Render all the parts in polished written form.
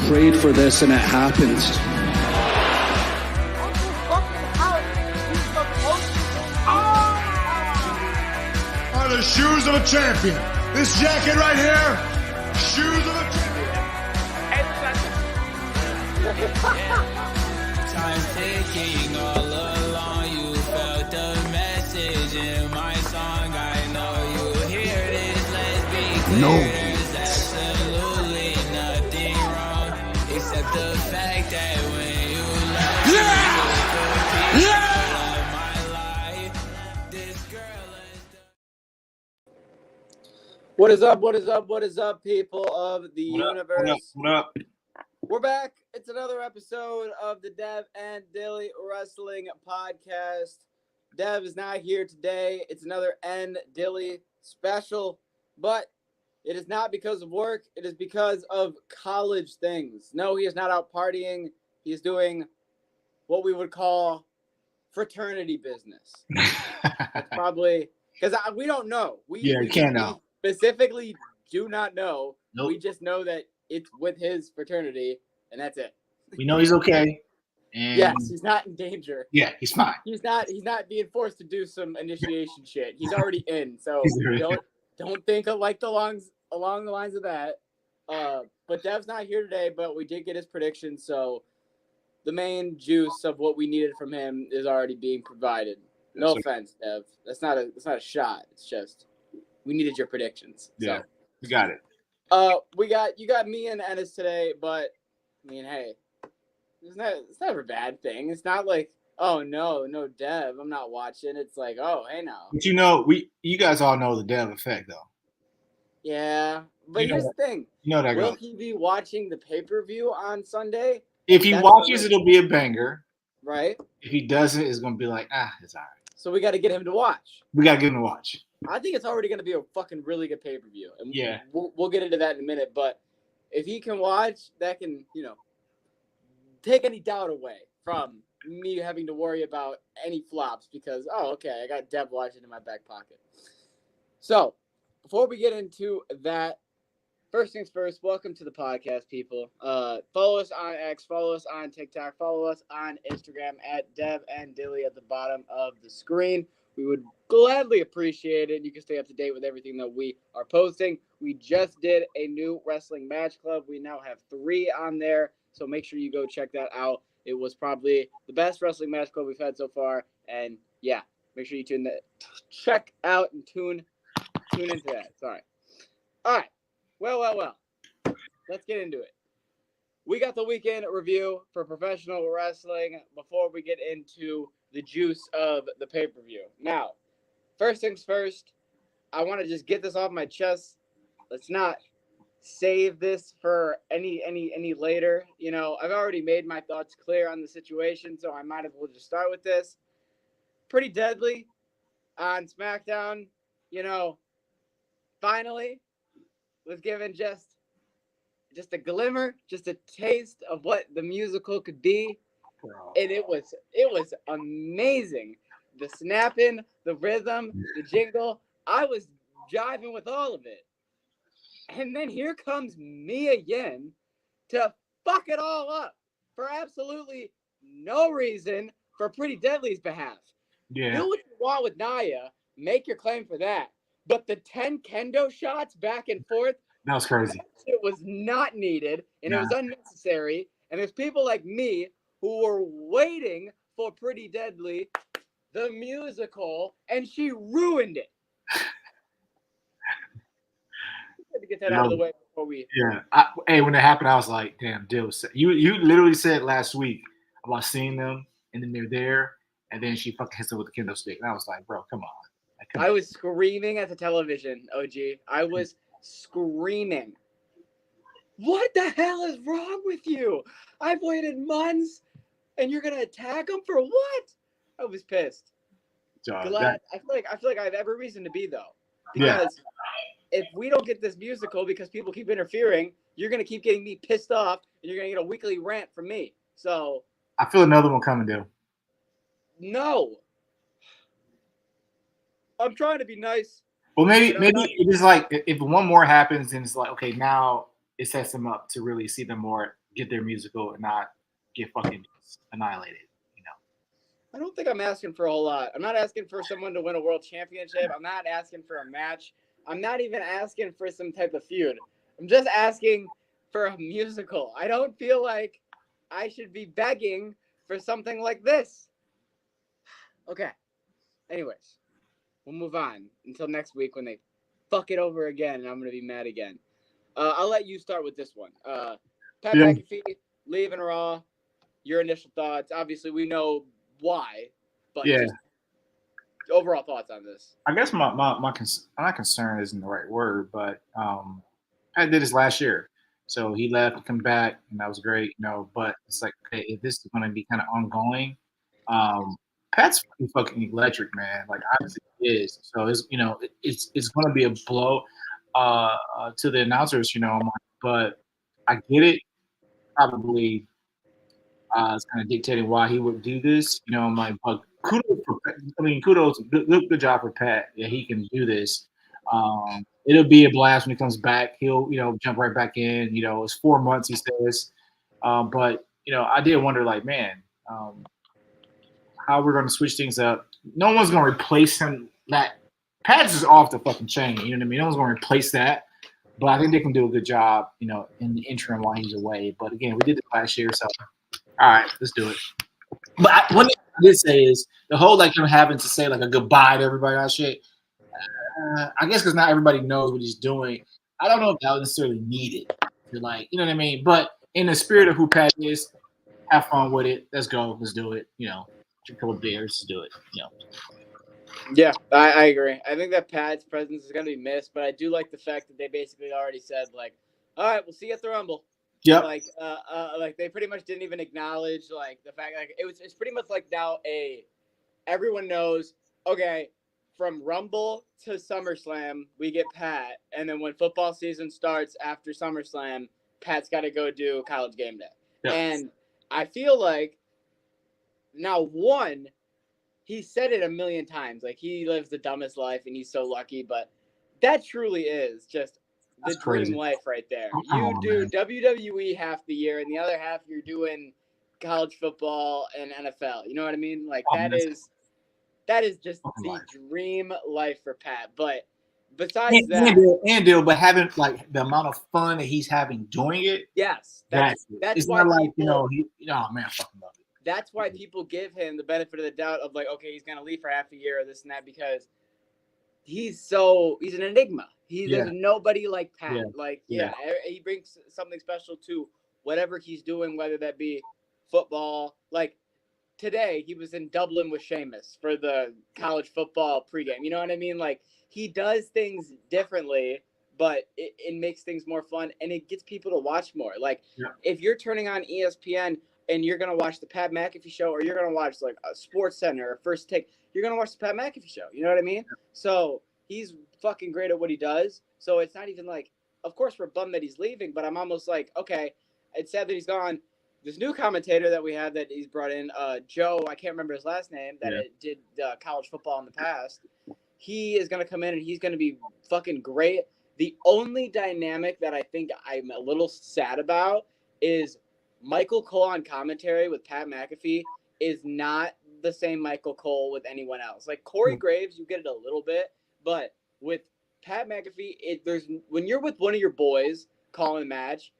prayed for this and it happened. Are the shoes of a champion. This jacket right here, shoes of a champion. Time ticking all along, you felt the message in my song. I know you hear this, let's be clear. There's absolutely nothing wrong, except the fact that when you left me, my life, this girl is What is up? What is up? What is up, people of the universe? What up? We're back. It's another episode of the Dev and Dilly Wrestling Podcast. Dev is not here today. It's another N Dilly special, but it is not because of work. It is because of college things. No, he is not out partying. He is doing what we would call fraternity business. That's probably because we don't know. We can't know. Specifically do not know. Nope. We just know that it's with his fraternity, and that's it. We know he's okay. And Yes, he's not in danger. yeah, he's fine. He's not being forced to do some initiation shit. He's already in, so don't think of like along the lines of that. But Dev's not here today, but we did get his prediction, so the main juice of what we needed from him is already being provided. No offense, Dev. That's not a shot. It's just we needed your predictions. Yeah, So. we got it. You got me and Ennis today, but I mean, hey, it's never a bad thing. It's not like, oh no Dev, I'm not watching. It's like, oh hey now. But you guys all know the Dev effect though. Yeah, but here's the thing. You know that Will goes. he be watching the pay-per-view on Sunday? If he watches, it'll be a banger. Right. If he doesn't, it's gonna be like, it's all right. So we got to get him to watch. We gotta get him to watch. I think it's already going to be a fucking really good pay-per-view. And Yeah. we'll get into that in a minute. But if he can watch, that can, take any doubt away from me having to worry about any flops because, I got Dev watching in my back pocket. So before we get into that, first things first, welcome to the podcast, people. Follow us on X, follow us on TikTok, follow us on Instagram at Dev and Dilly at the bottom of the screen. We would gladly appreciate it. You can stay up to date with everything that we are posting. We just did a new wrestling match club. We now have 3 on there, so make sure you go check that out. It was probably the best wrestling match club we've had so far, and yeah, make sure you check out and tune into that. Sorry. All right. Well. Let's get into it. We got the weekend review for professional wrestling before we get into the juice of the pay-per-view. Now, first things first, I want to just get this off my chest. Let's not save this for any later. I've already made my thoughts clear on the situation, so I might as well just start with this. Pretty Deadly on SmackDown, finally was given just a glimmer, just a taste of what the musical could be. And it was amazing. The snapping, the rhythm, the jingle. I was jiving with all of it. And then here comes Mia Yim to fuck it all up for absolutely no reason for Pretty Deadly's behalf. Yeah. Do what you want with Nia. Make your claim for that. But the 10 kendo shots back and forth, That was crazy. it was not needed, and it was unnecessary. And there's people like me who were waiting for Pretty Deadly, the musical, and she ruined it. Had to get that out of the way before we. Yeah. When it happened, I was like, damn, Dill. You literally said last week about seeing them, and then they're there, and then she fucking hits them with the kendo stick. And I was like, bro, come on. I was screaming at the television, OG. I was screaming. What the hell is wrong with you? I've waited months, and you're gonna attack him for what? I was pissed. Glad. I feel like I have every reason to be though, because if we don't get this musical because people keep interfering, you're gonna keep getting me pissed off, and you're gonna get a weekly rant from me. So I feel another one coming, Dill. No, I'm trying to be nice. Well, maybe it is like if one more happens, then it's like okay, now it sets them up to really see them more get their musical and not get fucking annihilated. You know. I don't think I'm asking for a whole lot. I'm not asking for someone to win a world championship. I'm not asking for a match. I'm not even asking for some type of feud. I'm just asking for a musical. I don't feel like I should be begging for something like this. Okay. Anyways, we'll move on until next week when they fuck it over again and I'm going to be mad again. I'll let you start with this one. Pat McAfee, leaving Raw. Your initial thoughts. Obviously, we know why, but just overall thoughts on this. I guess my concern isn't the right word, but Pat did this last year. So he left, come back, and that was great, you know. But it's like, okay, if this is going to be kind of ongoing, Pat's fucking electric, man. Like obviously he is. So it's it's going to be a blow to the announcers, you know. But I get it. Probably it's kind of dictating why he would do this, you know. But kudos, good job for Pat. Yeah, he can do this. It'll be a blast when he comes back. He'll, jump right back in. You know, it's 4 months, he says. But I did wonder, like, man, how we're going to switch things up. No one's going to replace him. That Pat's is off the fucking chain. You know what I mean? No one's going to replace that. But I think they can do a good job, in the interim while he's away. But again, we did it last year, so all right, let's do it. But one thing I did say is the whole like him having to say like a goodbye to everybody and shit. I guess because not everybody knows what he's doing. I don't know if that was necessarily needed. To like, you know what I mean? But in the spirit of who Pat is, have fun with it. Let's go. Let's do it. Drink a couple of beers. Let's do it. Yeah, I agree. I think that Pat's presence is going to be missed, but I do like the fact that they basically already said, like, all right, we'll see you at the Rumble. Yeah. Like they pretty much didn't even acknowledge like the fact like it's pretty much like now everyone knows, okay, from Rumble to SummerSlam we get Pat, and then when football season starts after SummerSlam, Pat's got to go do College Game Day. Yeah. And I feel like now he said it a million times, like he lives the dumbest life and he's so lucky, but that truly is just the dream life right there. You do WWE half the year, and the other half you're doing college football and NFL. You know what I mean? Like that is just the dream life for Pat. But besides but having like the amount of fun that he's having doing it. Yes, that's it's why not like man, I fucking love it. That's why people give him the benefit of the doubt of like, okay, he's gonna leave for half a year or this and that because he's an enigma. There's nobody like Pat. Yeah. He brings something special to whatever he's doing, whether that be football. Like today, he was in Dublin with Sheamus for the college football pregame. You know what I mean? Like he does things differently, but it makes things more fun and it gets people to watch more. Like if you're turning on ESPN and you're gonna watch the Pat McAfee show, or you're gonna watch like a Sports Center or First Take, you're gonna watch the Pat McAfee show. You know what I mean? So he's fucking great at what he does. So it's not even like, of course we're bummed that he's leaving, but I'm almost like, okay, it's sad that he's gone. This new commentator that we have that he's brought in, Joe, I can't remember his last name, that did college football in the past. He is going to come in and he's going to be fucking great. The only dynamic that I think I'm a little sad about is Michael Cole on commentary with Pat McAfee is not the same Michael Cole with anyone else. Like Corey Graves, you get it a little bit, but with Pat McAfee, when you're with one of your boys calling a match,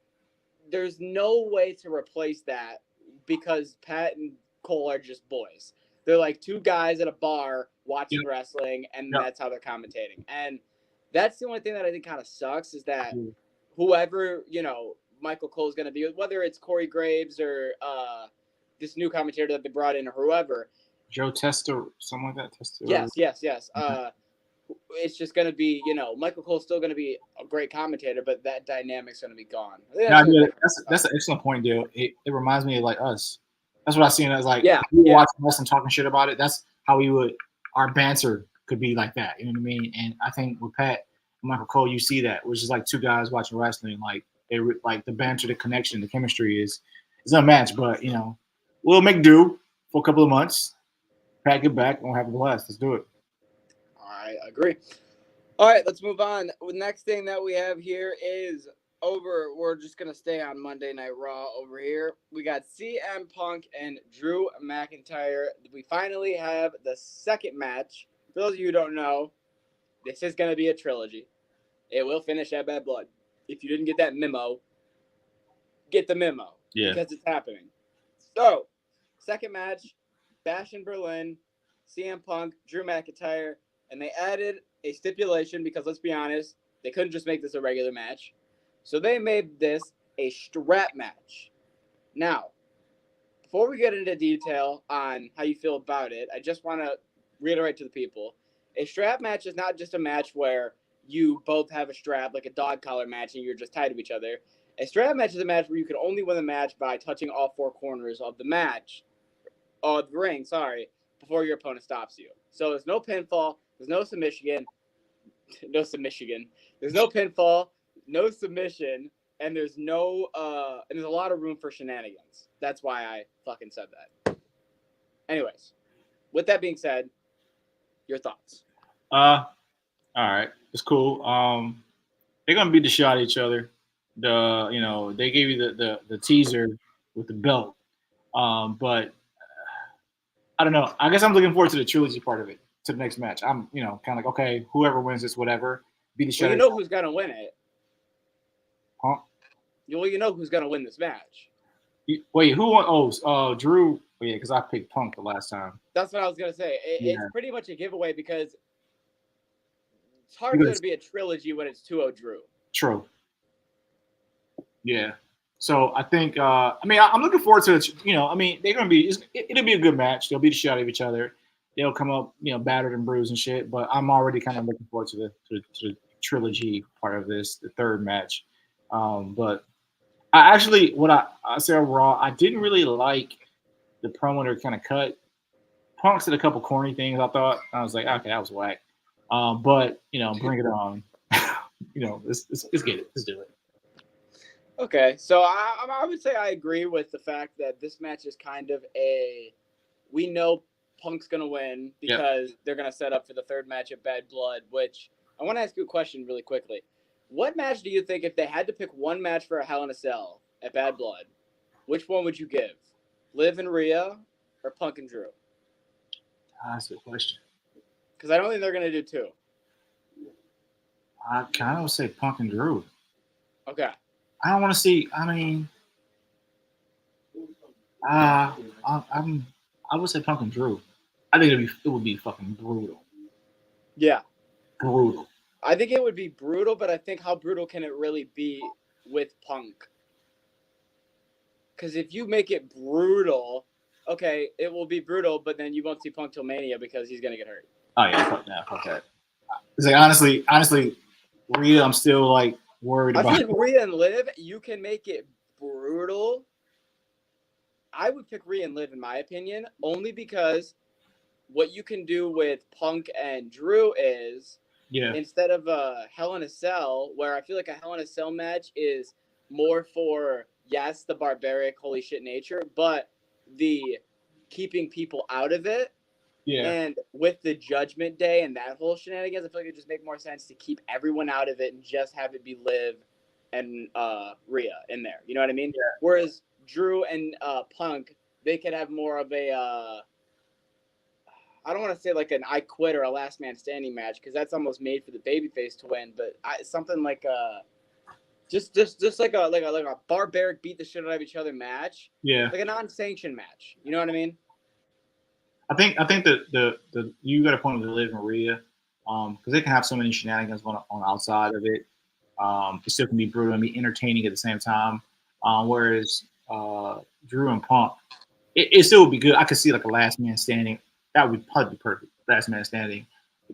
there's no way to replace that because Pat and Cole are just boys. They're like two guys at a bar watching wrestling, and that's how they're commentating. And that's the only thing that I think kind of sucks is that whoever, Michael Cole's going to be, whether it's Corey Graves or this new commentator that they brought in or whoever. Joe Testa, something like that. Testa. Yes. It's just going to be, Michael Cole's still going to be a great commentator, but that dynamic's going to be gone. That's an excellent point, dude. It reminds me of like us. That's what I seen as like watching us and talking shit about it. That's how our banter could be like that. You know what I mean? And I think with Pat and Michael Cole, you see that, which is like two guys watching wrestling. Like like the banter, the connection, the chemistry is unmatched. But we'll make do for a couple of months. Pat, get back. We'll have a blast. Let's do it. I agree. All right, let's move on. The next thing that we have here is we're just gonna stay on Monday Night Raw over here. We got CM Punk and Drew McIntyre. We finally have the second match. For those of you who don't know, this is gonna be a trilogy. It will finish at Bad Blood. If you didn't get that memo, get the memo. Yeah. Because it's happening. So, second match, Bash in Berlin, CM Punk, Drew McIntyre, and they added a stipulation because let's be honest, they couldn't just make this a regular match. So they made this a strap match. Now, before we get into detail on how you feel about it, I just want to reiterate to the people, a strap match is not just a match where you both have a strap, like a dog collar match, and you're just tied to each other. A strap match is a match where you can only win the match by touching all four corners of the match, the ring, before your opponent stops you. So there's no pinfall, there's no submission, there's no pinfall, no submission, and there's no and there's a lot of room for shenanigans. That's why I fucking said that. Anyways, with that being said, your thoughts? All right, it's cool. They're gonna beat the shot at each other. They gave you the teaser with the belt, but I don't know. I guess I'm looking forward to the trilogy part of it, to the next match. I'm kind of like, okay, whoever wins this, whatever, beat the shot. Well, you know who's gonna win it. Huh? Well, you know who's gonna win this match. Wait, who won? Oh, Drew. Oh, yeah, because I picked Punk the last time. That's what I was gonna say. Yeah. It's pretty much a giveaway because it's hard for it to be a trilogy when it's 2-0 Drew. True. Yeah. So I think, I'm looking forward to it. They're going to be, it'll be a good match. They'll beat the shit out of each other. They'll come up, battered and bruised and shit. But I'm already kind of looking forward to the trilogy part of this, the third match. But I actually, I say overall, I didn't really like the promo they kind of cut. Punk said a couple corny things, I thought. I was like, okay, that was whack. But, bring it on. Let's get it. Let's do it. Okay, so I would say I agree with the fact that this match is kind of we know Punk's going to win because they're going to set up for the third match at Bad Blood, which I want to ask you a question really quickly. What match do you think, if they had to pick one match for a Hell in a Cell at Bad Blood, which one would you give? Liv and Rhea or Punk and Drew? That's a good question. Because I don't think they're going to do two. I kind of would say Punk and Drew. Okay. I don't want to see. I would say Punk and Drew. I think it would be fucking brutal. Yeah. Brutal. I think it would be brutal, but I think how brutal can it really be with Punk? Because if you make it brutal, okay, it will be brutal, but then you won't see Punk till Mania because he's gonna get hurt. Oh yeah, fuck that. It's like honestly, Rhea, I'm still like worried about. I feel like Rhea and Liv, you can make it brutal. I would pick Rhea and Liv in my opinion, only because what you can do with Punk and Drew is instead of a Hell in a Cell, where I feel like a Hell in a Cell match is more for the barbaric holy shit nature, but the keeping people out of it. Yeah. And with the Judgment Day and that whole shenanigans, I feel like it just make more sense to keep everyone out of it and just have it be Liv and Rhea in there. You know what I mean? Yeah. Whereas Drew and Punk, they could have more of a I don't want to say like an I quit or a last man standing match because that's almost made for the babyface to win, but something like just like a barbaric beat the shit out of each other match. Yeah. Like a non-sanctioned match. You know what I mean? I think that the you got a point with the Liv and Rhea, because they can have so many shenanigans on outside of it. It still can be brutal and be entertaining at the same time. Whereas Drew and Punk, it still would be good. I could see like a last man standing. That would probably be perfect. Last man standing.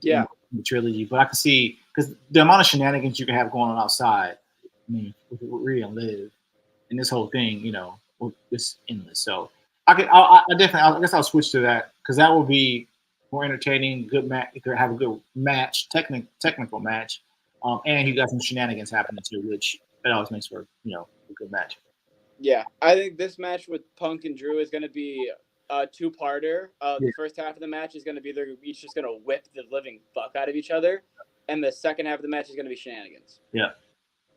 In the trilogy, but I can see because the amount of shenanigans you can have going on outside. I mean, with Rhea and Liv, and this whole thing, it's endless. So I guess I'll switch to that because that will be more entertaining. Good match. You could have a good match, technical match, and you got some shenanigans happening too, which it always makes for a good match. Yeah, I think this match with Punk and Drew is going to be a two-parter. The first half of the match is going to be they're each just going to whip the living fuck out of each other, and the second half of the match is going to be shenanigans. Yeah.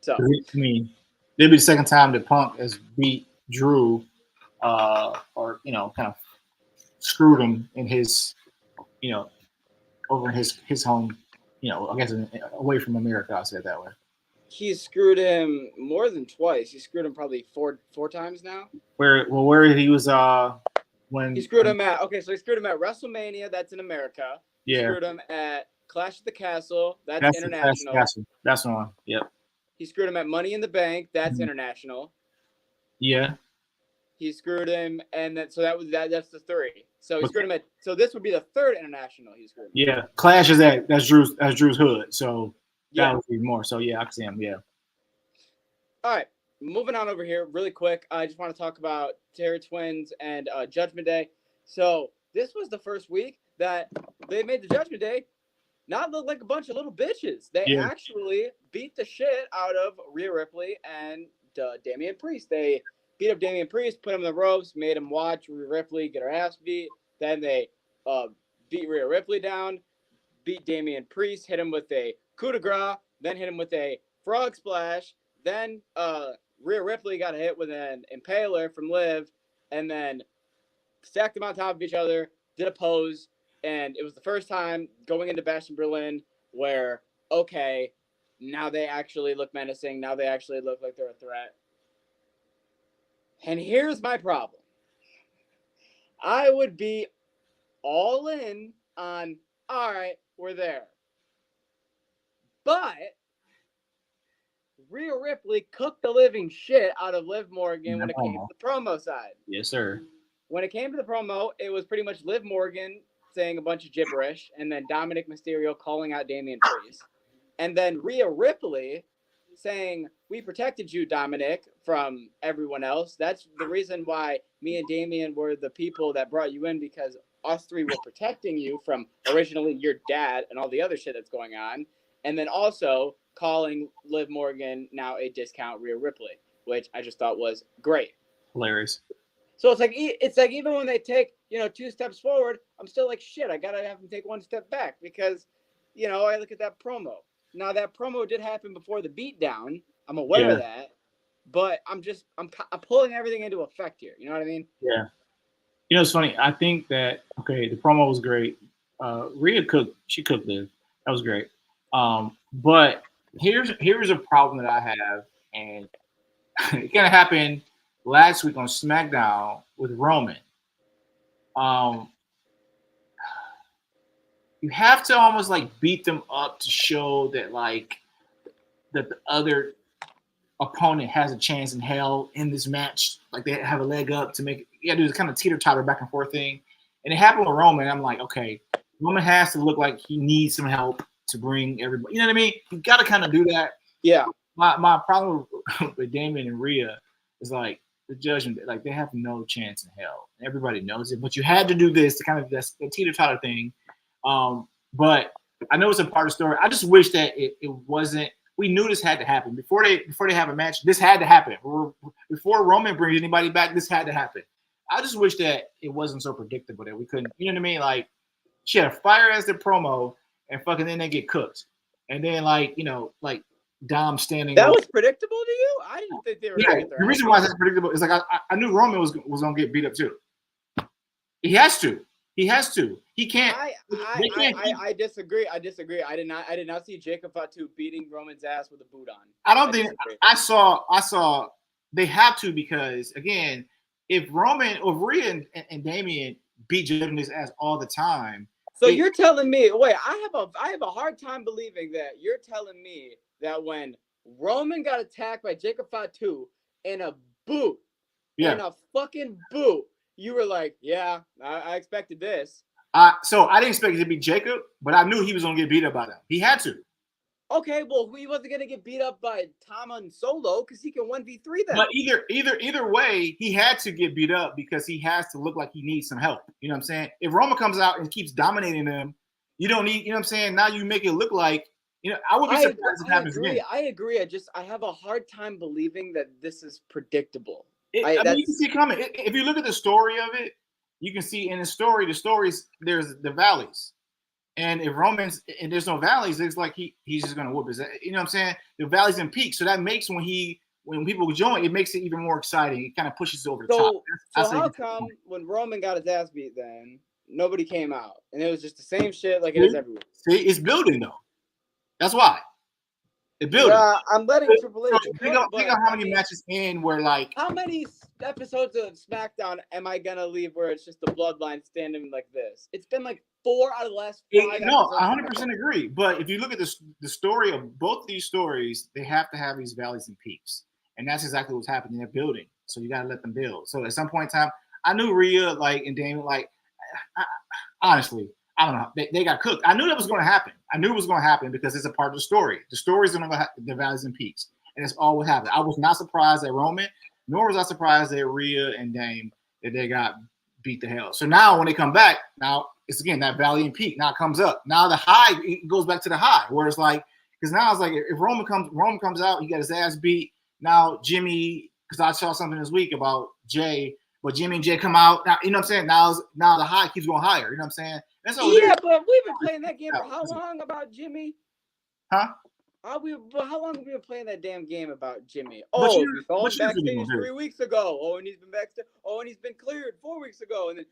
So I mean, It'll be the second time that Punk has beat Drew, or kind of screwed him in his, over in his home, I guess away from America. I'll say it that way. He screwed him more than twice. He screwed him probably four times now. Where he was when He screwed him at he screwed him at WrestleMania. That's in America. He Yeah. screwed him at Clash at the Castle. That's international. That's one. Yep. He screwed him at Money in the Bank. That's Mhm. international. Yeah. He screwed him, and then so that's the three. So he screwed him at. So this would be the third international he screwed him. Yeah. Clash is that's Drew's hood. So Yeah. that would be more. So yeah, I can see him. Yeah. All right, moving on over here really quick. I just want to talk about Terror Twins and Judgment Day. So this was the first week that they made the Judgment Day not look like a bunch of little bitches. They actually beat the shit out of Rhea Ripley and Damian Priest. They beat up Damian Priest, put him in the ropes, made him watch Rhea Ripley get her ass beat. Then they beat Rhea Ripley down, beat Damian Priest, hit him with a coup de grace, then hit him with a frog splash. Then Rhea Ripley got hit with an impaler from Liv, and then stacked them on top of each other, did a pose, and it was the first time going into Bash in Berlin where, okay, now they actually look menacing. Now they actually look like they're a threat. And here's my problem. I would be all in on, all right, we're there. But Rhea Ripley cooked the living shit out of Liv Morgan when it came to the promo side. Yes, sir. When it came to the promo, it was pretty much Liv Morgan saying a bunch of gibberish, and then Dominic Mysterio calling out Damian Priest. And then Rhea Ripley saying, we protected you, Dominic, from everyone else. That's the reason why me and Damian were the people that brought you in, because us three were protecting you from originally your dad and all the other shit that's going on. And then also calling Liv Morgan now a discount Rhea Ripley, which I just thought was great. Hilarious. So it's like even when they take, 2 steps forward, I'm still like, shit, I got to have them take 1 step back because, I look at that promo. Now, that promo did happen before the beatdown. I'm aware of that. But I'm pulling everything into effect here. You know what I mean? Yeah. It's funny. I think that, the promo was great. Rhea cooked. She cooked Liv. That was great. But here's a problem that I have, and it kind of happened last week on SmackDown with Roman. You have to almost like beat them up to show that that the other opponent has a chance in hell in this match. Like they have a leg up to make it. You gotta do this kind of teeter-totter back and forth thing. And it happened with Roman. I'm like, okay, Roman has to look like he needs some help to bring everybody. You know what I mean? You got to kind of do that. Yeah. My problem with Damien and Rhea is like the judgment. Like they have no chance in hell. Everybody knows it. But you had to do this to kind of that's the teeter-totter thing. But I know it's a part of the story. I just wish that it wasn't. We knew this had to happen before they have a match. This had to happen before Roman brings anybody back. This had to happen. I just wish that it wasn't so predictable that we couldn't. You know what I mean? Like she had a fire as the promo, and fucking then they get cooked, and then like Dom standing. That was predictable to you? I didn't think they were. Yeah, the reason why that's predictable is like I knew Roman was gonna get beat up too. He has to. He has to. He can't. I disagree. I did not see Jacob Fatu beating Roman's ass with a boot on. I don't think I saw they have to, because again, if Rhea and Damian beat Judgment's ass all the time. So you're telling me, wait, I have a hard time believing that you're telling me that when Roman got attacked by Jacob Fatu in a boot, in a fucking boot, you were like, yeah, I expected this. So I didn't expect it to be Jacob, but I knew he was gonna get beat up by them. He had to. Okay, well, he wasn't gonna get beat up by Tama and Solo because he can 1v3 them. But either way, he had to get beat up because he has to look like he needs some help. You know what I'm saying? If Roman comes out and keeps dominating them, you don't need. You know what I'm saying? Now you make it look like. I would be surprised if it happens again. I agree. I have a hard time believing that this is predictable. You can see it coming. If you look at the story of it, you can see in the stories, there's the valleys. And if Roman's and there's no valleys, it's like he's just gonna whoop his. You know what I'm saying? The valleys and peaks. So that makes when he when people join, it makes it even more exciting. It kind of pushes it over the So, top. so how come when Roman got his ass beat, then nobody came out, and it was just the same shit like it is every week? See, it's building though. That's why. It's building. Yeah, I'm letting Triple H Think of how many matches in where like how many episodes of SmackDown am I gonna leave where it's just the bloodline standing like this? It's been like 4 out of the last 5 no, episodes. 100% agree. But if you look at the story of both these stories, they have to have these valleys and peaks, and that's exactly what's happening. They're building, so you got to let them build. So at some point in time, I knew Rhea and Damon honestly. I don't know. They got cooked. I knew that was going to happen. I knew it was going to happen because it's a part of the story. The story is going to have the valleys and peaks, and it's all what happened. I was not surprised at Roman, nor was I surprised at Rhea and Dame that they got beat the hell. So now when they come back, now it's again that valley and peak. Now it comes up. Now the high it goes back to the high, where it's like because now it's like if Roman comes out, he got his ass beat. Now Jimmy, because I saw something this week about Jay. But Jimmy and Jay come out. Now, you know what I'm saying? Now the high keeps going higher. You know what I'm saying? That's all but we've been playing that game for how long about Jimmy? Huh? How long have we been playing that damn game about Jimmy? We saw him backstage 3 weeks ago. Oh, and he's been backstage. Oh, and he's been cleared 4 weeks ago. And then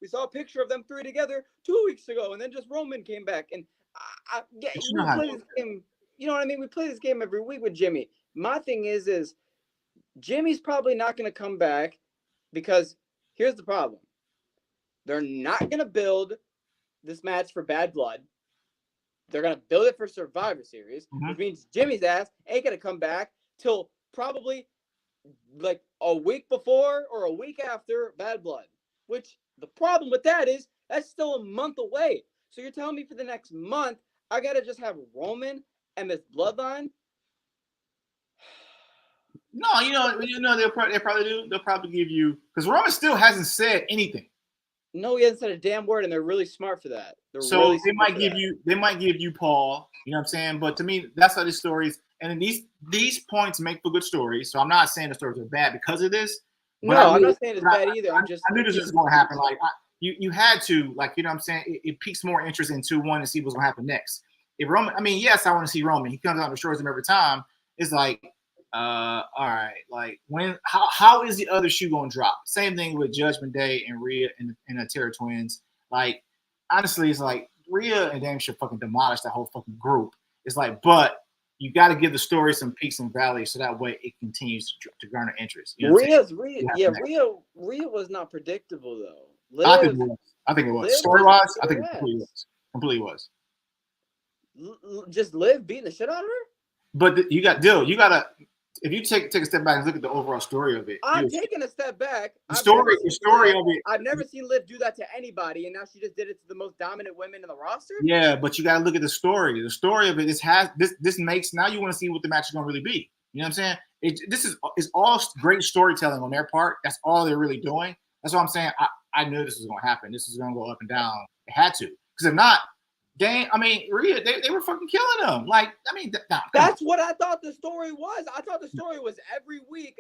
we saw a picture of them 3 together 2 weeks ago. And then just Roman came back. And we play this game. You know what I mean? We play this game every week with Jimmy. My thing is Jimmy's probably not going to come back. Because here's the problem. They're not going to build this match for Bad Blood. They're going to build it for Survivor Series, which means Jimmy's ass ain't going to come back till probably like a week before or a week after Bad Blood. Which the problem with that is that's still a month away. So you're telling me for the next month, I got to just have Roman and this bloodline? No, they'll probably do. They'll probably give you because Roman still hasn't said anything. No, he hasn't said a damn word, and they're really smart for that. They might give you Paul. You know what I'm saying? But to me, that's how the stories and these points make for good stories. So I'm not saying the stories are bad because of this. No, I'm not saying it's bad either. I knew this was going to happen. Like you had to you know what I'm saying. It piques more interest in 2-1 to see what's going to happen next. If Roman, I mean, yes, I want to see Roman. He comes out and destroys him every time. It's like. All right. Like how is the other shoe gonna drop? Same thing with Judgment Day and Rhea and the Terror Twins. Like honestly, it's like Rhea and Dame should fucking demolish that whole fucking group. It's like, but you got to give the story some peaks and valleys so that way it continues to garner interest. You know Rhea was not predictable though. I think it was. Story wise, I think it completely was. Just Liv beating the shit out of her. But you got Dill. You gotta. If you take a step back and look at the overall story of it, I'm taking a step back. The story of it. I've never seen Liv do that to anybody, and now she just did it to the most dominant women in the roster. Yeah, but you got to look at the story. The story of it this makes now you want to see what the match is going to really be. You know what I'm saying? This is all great storytelling on their part. That's all they're really doing. That's what I'm saying. I knew this was going to happen. This was going to go up and down. It had to, because if not. Rhea, they were fucking killing them. That's what I thought the story was. I thought the story was every week.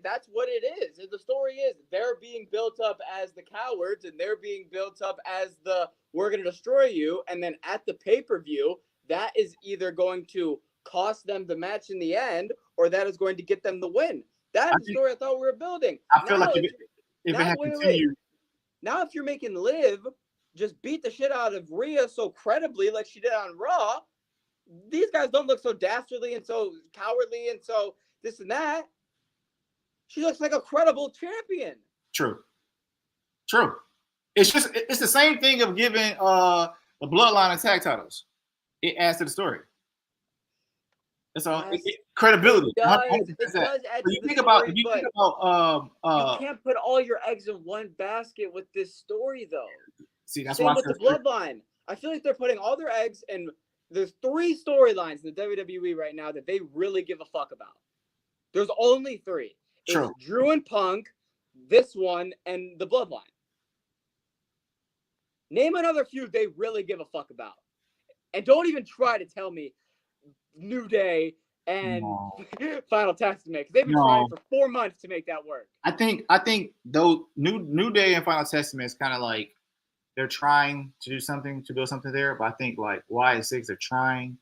That's what it is. The story is they're being built up as the cowards, and they're being built up as the we're going to destroy you. And then at the pay-per-view, that is either going to cost them the match in the end, or that is going to get them the win. That's the story I thought we were building. I feel like if it had continued. Now, if you're making Liv just beat the shit out of Rhea so credibly like she did on Raw, these guys don't look so dastardly and so cowardly and so this and that. She looks like a credible champion. True. It's the same thing of giving the Bloodline and tag titles. It adds to the story. That's all. Credibility. It does add to the story, you can't put all your eggs in one basket with this story, though. See, that's Same why with the bloodline. I feel like they're putting all their eggs in. There's 3 storylines in the WWE right now that they really give a fuck about. There's only 3. True. It's Drew and Punk, this one, and the bloodline. Name another feud they really give a fuck about. And don't even try to tell me New Day and Final Testament, because they've been trying for 4 months to make that work. I think though New Day and Final Testament is kind of like they're trying to do something to build something there, but I think like Y6 they're trying,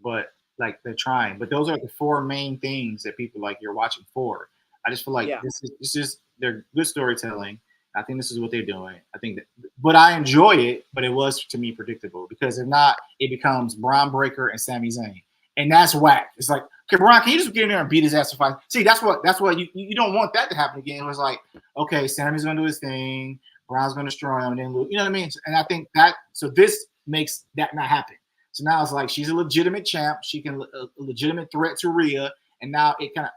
but like they're trying. But those are the four main things that people like you're watching for. I just feel like Yeah. this is they're good storytelling. I think this is what they're doing. I think that, but I enjoy it. But it was to me predictable because if not, it becomes Braun Breaker and Sami Zayn, and that's whack. It's like, okay, Braun, can you just get in there and beat his ass for 5? See, that's what you don't want that to happen again. It was like, okay, Sami's gonna do his thing, Braun's gonna destroy him, and then lose. You know what I mean? And I think that so this makes that not happen. So now it's like she's a legitimate champ. She can a legitimate threat to Rhea, and now it kind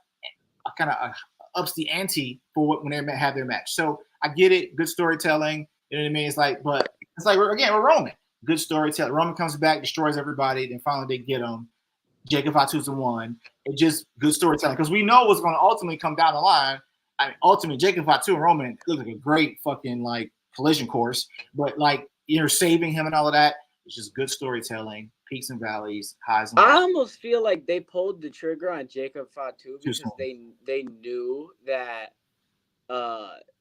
of ups the ante for when they have their match. So I get it. Good storytelling. You know what I mean? It's like, but it's like we're Roman. Good storytelling. Roman comes back, destroys everybody. Then finally they get him. Jacob Fatu's the one. It just good storytelling because we know what's going to ultimately come down the line. I mean, ultimately Jacob Fatu and Roman look like a great fucking like collision course. But like you're saving him and all of that. It's just good storytelling, peaks and valleys, highs and lows. I almost feel like they pulled the trigger on Jacob Fatu because they knew that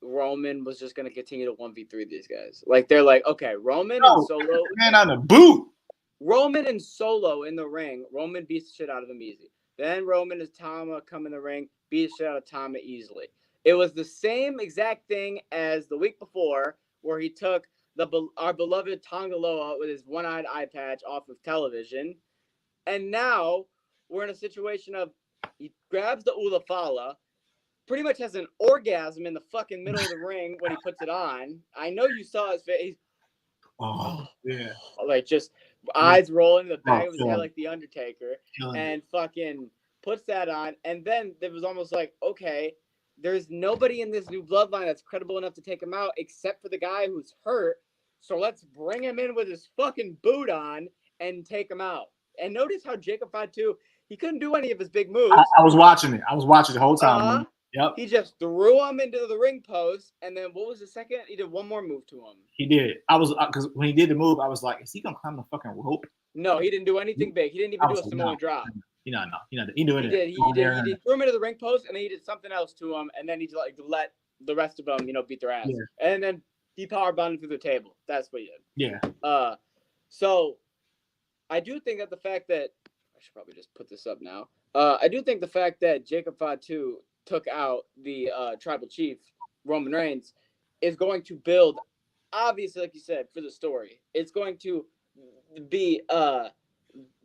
Roman was just going to continue to 1v3 these guys. Like they're like, okay, Roman and Solo. Man on the boot. Roman and Solo in the ring. Roman beats the shit out of him easy. Then Roman and Tama come in the ring, beat the shit out of Tama easily. It was the same exact thing as the week before where he took our beloved Tonga Loa with his one-eyed eye patch off of television. And now we're in a situation of he grabs the Ulafala, pretty much has an orgasm in the fucking middle of the ring when he puts it on. I know you saw his face. Oh, yeah. Like just eyes rolling in the back of his head like the Undertaker. And fucking puts that on. And then it was almost like, okay, there's nobody in this new bloodline that's credible enough to take him out except for the guy who's hurt. So let's bring him in with his fucking boot on and take him out. And notice how Jacob Fatu, he couldn't do any of his big moves. I was watching it. I was watching the whole time. Yep. He just threw him into the ring post, and then what was the second? He did one more move to him. He did. I was because when he did the move, I was like, "Is he gonna climb the fucking rope?" No, he didn't do anything big. He didn't even do a Samoan drop. He doing it. He did. He threw him into the ring post, and then he did something else to him, and then he like let the rest of them, beat their ass, and then he powerbombed through the table. That's what he did. Yeah. So I do think that the fact that I should probably just put this up now. I do think the fact that Jacob Fatu took out the tribal chief Roman Reigns is going to build, obviously, like you said, for the story. It's going to be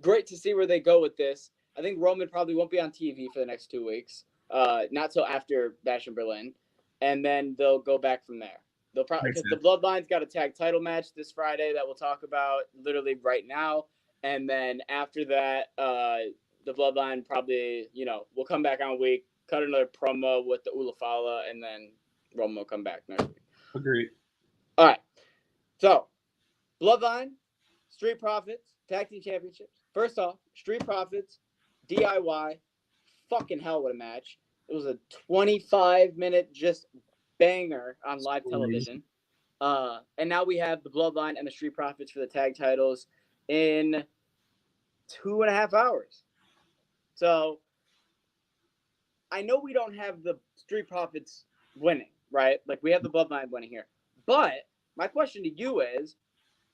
great to see where they go with this. I think Roman probably won't be on TV for the next 2 weeks, not till after Bash in Berlin, and then they'll go back from there. They'll probably because the Bloodline's got a tag title match this Friday that we'll talk about literally right now, and then after that, the Bloodline probably will come back on a week, cut another promo with the Ulafala, and then Roman will come back next week. Agreed. All right, so Bloodline, Street Profits, Tag Team Championships. First off, Street Profits, DIY, fucking hell what a match. It was a 25-minute just banger on live television. And now we have the Bloodline and the Street Profits for the tag titles in 2.5 hours. So I know we don't have the Street Profits winning, right? Like we have the Bloodline winning here. But my question to you is,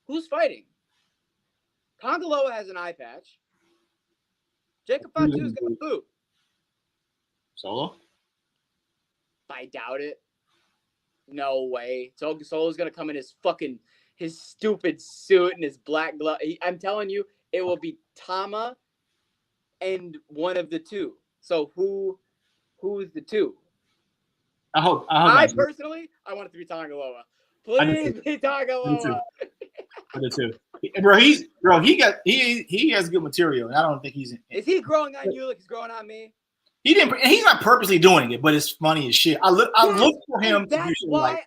who's fighting? Tonga Loa has an eye patch. Jacob Fatu's got a boot. Solo? I doubt it. No way. Solo's gonna come in his stupid suit and his black glove. I'm telling you, it will be Tama and one of the two. So who is the two? I personally, I want it to be Tonga Loa. Please be Tonga Loa. I do too. Bro, he has good material, and I don't think he's. Is he growing on you like he's growing on me? He didn't. He's not purposely doing it, but it's funny as shit. I look for him. That's why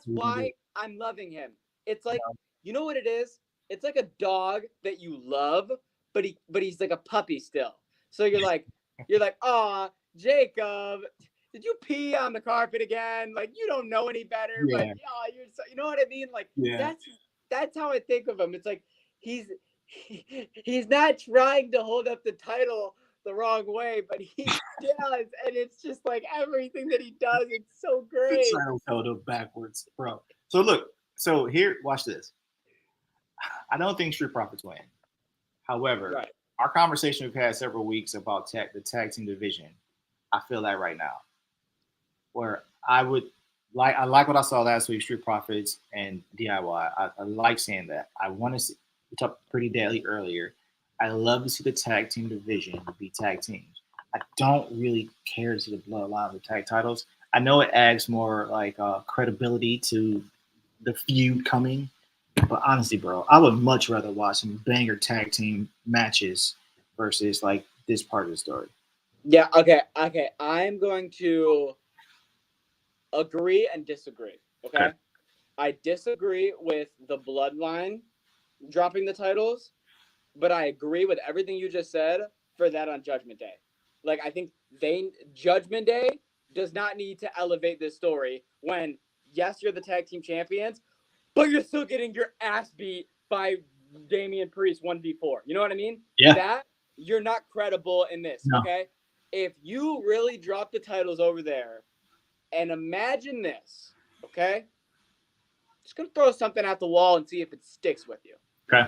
why I'm loving him. It's like you know what it is. It's like a dog that you love, but he's like a puppy still. So you're like, aw, Jacob, did you pee on the carpet again? Like you don't know any better, but you know what I mean? Like that's how I think of him. It's like he's not trying to hold up the title the wrong way, but he does, and it's just like everything that he does, it's so great. Held up backwards, bro. So here, watch this. I don't think Street Profits win. However, our conversation we've had several weeks about the tag team division. I feel that right now, where I like what I saw last week, Street Profits and DIY. I like saying that. I want to see. We talked pretty deadly earlier. I love to see the tag team division be tag teams. I don't really care to see the bloodline of the tag titles. I know it adds more like credibility to the feud coming, but honestly, bro, I would much rather watch some banger tag team matches versus like this part of the story. Yeah. Okay. I'm going to agree and disagree. Okay. I disagree with the bloodline dropping the titles, but I agree with everything you just said for that on Judgment Day. Like, I think Judgment Day does not need to elevate this story when, yes, you're the tag team champions, but you're still getting your ass beat by Damian Priest 1v4. You know what I mean? Yeah. That, you're not credible in this, No. okay? If you really drop the titles over there, and imagine this, okay? Just going to throw something at the wall and see if it sticks with you. Okay.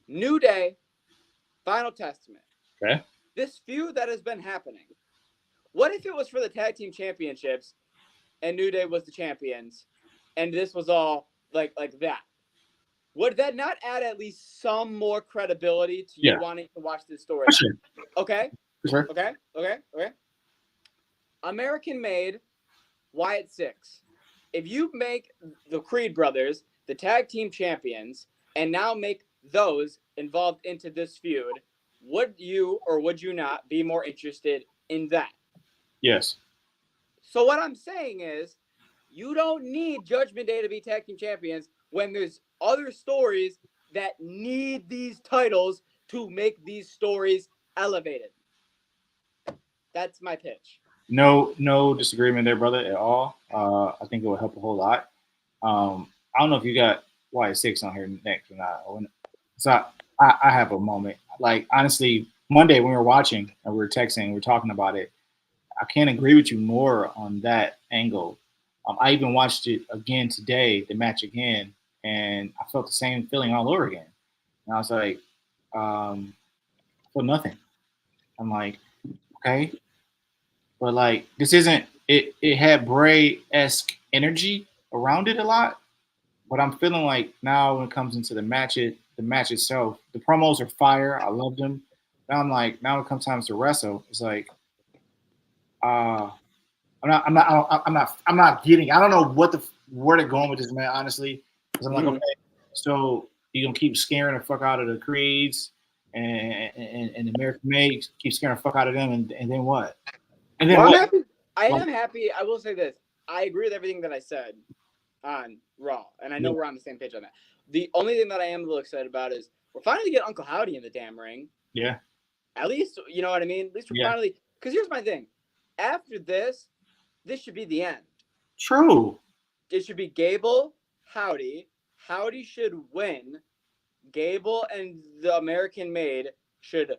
New Day, Final Testament. Okay. This feud that has been happening. What if it was for the tag team championships and New Day was the champions and this was all like that? Would that not add at least some more credibility to you wanting to watch this story? For sure. Okay? For sure. Okay? American made Wyatt Six. If you make the Creed brothers the tag team champions and now make those involved into this feud, would you or would you not be more interested in that? Yes. So what I'm saying is, you don't need Judgment Day to be tag team champions when there's other stories that need these titles to make these stories elevated. That's my pitch. No disagreement there, brother, at all. I think it will help a whole lot. I don't know if you got Y6 on here next or not. So I have a moment. Like, honestly, Monday when we were watching and we were texting, we were talking about it, I can't agree with you more on that angle. I even watched it again today, the match again, and I felt the same feeling all over again. And I was like, for nothing. I'm like, okay. But like, this isn't it. It had Bray-esque energy around it a lot, but I'm feeling like now when it comes into the match itself, the promos are fire. I love them. Now I'm like, now when it comes time to wrestle, it's like, I'm not getting. I don't know where they're going with this, man. Honestly, because I'm like, okay, so you gonna keep scaring the fuck out of the Creeds and the American Made, keep scaring the fuck out of them, and then what? And then well, what? I am happy. I will say this. I agree with everything that I said on Raw, and I know we're on the same page on that. The only thing that I am a little excited about is we're finally getting Uncle Howdy in the damn ring. Yeah. At least, you know what I mean? At least we're finally... Because here's my thing. After this should be the end. True. It should be Gable, Howdy. Howdy should win. Gable and the American Made should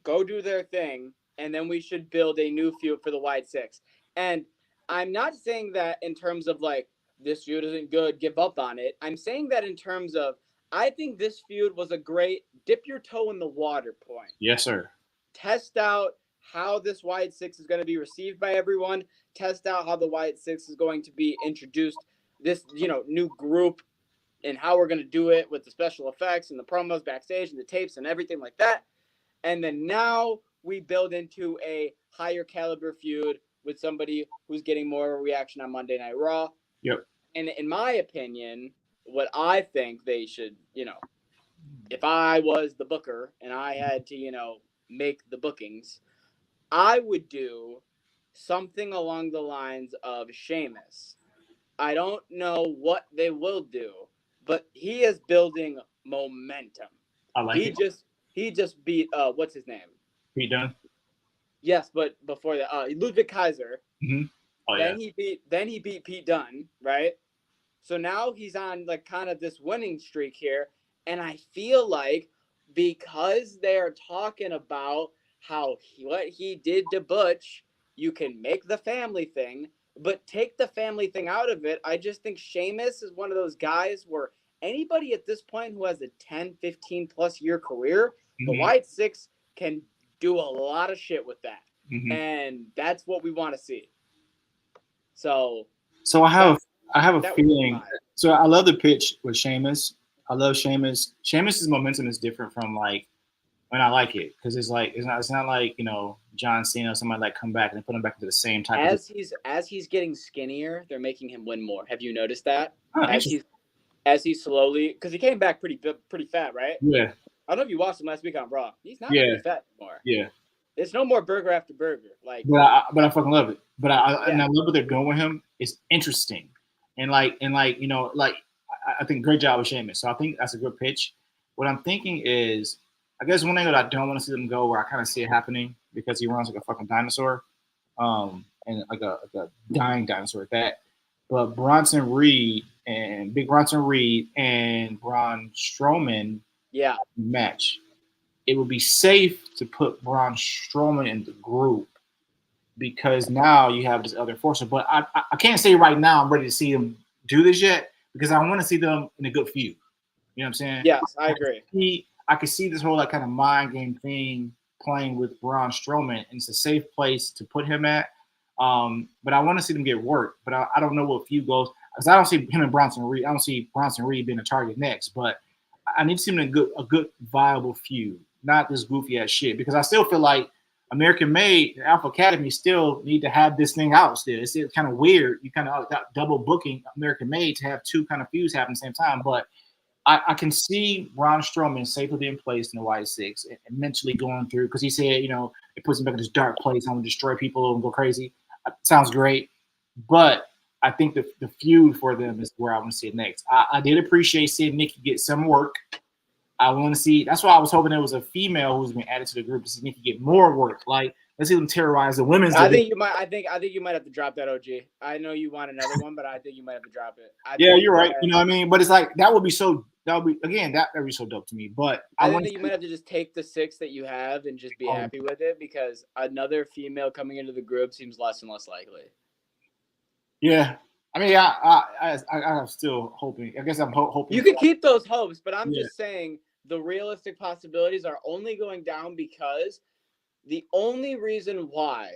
go do their thing, and then we should build a new feud for the Wide Six. And I'm not saying that in terms of like, this feud isn't good, give up on it. I'm saying that in terms of, I think this feud was a great dip your toe in the water point. Yes, sir. Test out how this Wide Six is going to be received by everyone. Test out how the Wide Six is going to be introduced, this, new group, and how we're going to do it with the special effects and the promos backstage and the tapes and everything like that. And then now we build into a higher caliber feud with somebody who's getting more of a reaction on Monday Night Raw. Yep. And in my opinion, what I think they should, if I was the booker and I had to, make the bookings, I would do something along the lines of Sheamus. I don't know what they will do, but he is building momentum. I like it. He just beat what's his name? Pete Dunne. Yes, but before that, Ludwig Kaiser. Mm-hmm. Oh, then he beat Pete Dunne, right? So now he's on like kind of this winning streak here, and I feel like because they're talking about what he did to Butch, you can make the family thing, but take the family thing out of it. I just think Sheamus is one of those guys where anybody at this point who has a 10, 15 plus year career The White Six can do a lot of shit with that, Mhm. and that's what we want to see. So I have a that would be feeling. mine. So I love the pitch with Sheamus. I love Sheamus. Sheamus's momentum is different from like when I like it because it's like it's not like John Cena or somebody like come back and put him back into the same type of. As he's getting skinnier, they're making him win more. Have you noticed that? Oh, As he slowly, because he came back pretty fat, right? yeah. I don't know if you watched him last week on Raw. He's not Yeah. pretty fat anymore. Yeah. It's no more burger after burger. Like, but I fucking love it. But and I love what they're doing with him. It's interesting, and I think great job with Sheamus. So I think that's a good pitch. What I'm thinking is, I guess one angle that I don't want to see them go, where I kind of see it happening because he runs like a fucking dinosaur, and like a dying dinosaur at that. But Bronson Reed and Braun Strowman, match. It would be safe to put Braun Strowman in the group because now you have this other forcer. But I can't say right now I'm ready to see them do this yet because I want to see them in a good feud. You know what I'm saying? Yes, I agree. I could see this whole like kind of mind game thing playing with Braun Strowman, and it's a safe place to put him at. But I want to see them get work. But I don't know what feud goes because I don't see him and Bronson Reed. I don't see Bronson Reed being a target next. But I need to see him in a good viable feud, not this goofy ass shit. Because I still feel like American Made and Alpha Academy still need to have this thing out. Still, it's kind of weird. You kind of got double booking American Made to have two kind of feuds happen at the same time. But I can see Braun Strowman safely being placed in the White Six and mentally going through because he said, it puts him back in this dark place. I'm gonna destroy people and go crazy. Sounds great, but I think the feud for them is where I want to see it next. I did appreciate seeing Nikki get some work. I want to see. That's why I was hoping there was a female who's been added to the group to see Nikki get more work. Like, let's see them terrorize the women's. I think you might have to drop that, OG. I know you want another one, but I think you might have to drop it. You're right. You know what I mean? But it's like that would be so dope to me. But I think that you might have to just take the 6 that you have and just be happy with it because another female coming into the group seems less and less likely. Yeah. I mean, I'm still hoping. I guess I'm hoping. You can keep those hopes, but I'm just saying the realistic possibilities are only going down because the only reason why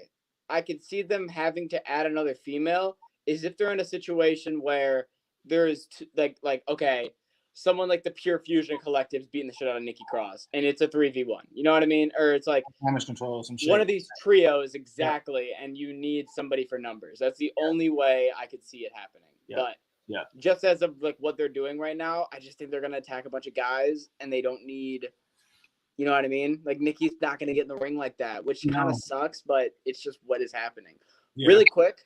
I could see them having to add another female is if they're in a situation where there is okay, someone like the Pure Fusion Collective's beating the shit out of Nikki Cross, and it's a 3v1. You know what I mean? Or it's like damage control, some shit. One of these trios exactly, and you need somebody for numbers. That's the only way I could see it happening. But just as of like what they're doing right now, I just think they're gonna attack a bunch of guys, and they don't need. You know what I mean? Like Nikki's not gonna get in the ring like that, which kind of sucks, but it's just what is happening. Yeah. Really quick,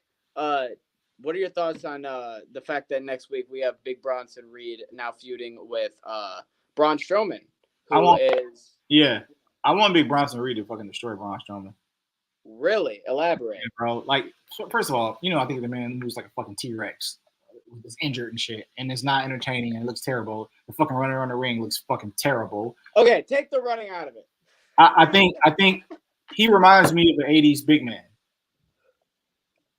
what are your thoughts on the fact that next week we have Big Bronson Reed now feuding with Braun Strowman, I want Big Bronson Reed to fucking destroy Braun Strowman. Really? Elaborate. Yeah, bro. Like, first of all, I think the man who's like a fucking T-Rex is injured and shit, and it's not entertaining and it looks terrible. The fucking running around the ring looks fucking terrible. Okay, take the running out of it. I think he reminds me of the 80s big man.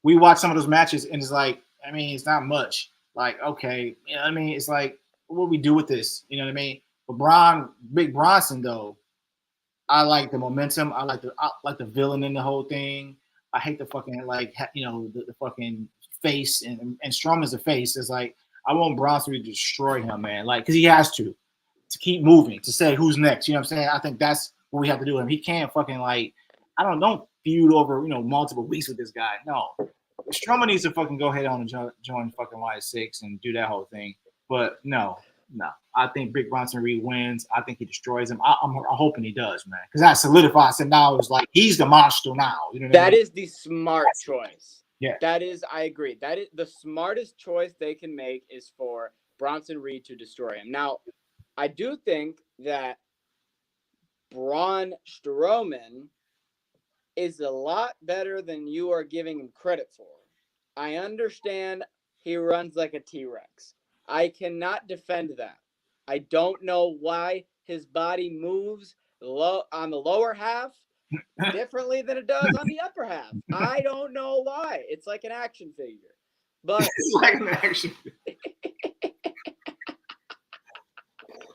We watch some of those matches and it's like, I mean, it's not much. Like, okay, you know what I mean? It's like, what do we do with this? You know what I mean? But Big Bronson though, I like the momentum. I like the villain in the whole thing. I hate the fucking the fucking face and Strowman's the face. It's like I want Bronson to destroy him, man. Like, because he has to keep moving, to say who's next. You know what I'm saying? I think that's what we have to do. And he can't fucking don't feud over multiple weeks with this guy. No, Strowman needs to fucking go ahead on and join fucking Y6 and do that whole thing. But no. I think Big Bronson Reed wins. I think he destroys him. I'm hoping he does, man, because that solidifies him now. It's like he's the monster now. You know what I mean? Is the smart choice. Yeah, I agree. That is the smartest choice they can make is for Bronson Reed to destroy him. Now, I do think that Braun Strowman is a lot better than you are giving him credit for. I understand he runs like a T-Rex. I cannot defend that. I don't know why his body moves on the lower half differently than it does on the upper half. I don't know why. It's like an action figure. But it's like an action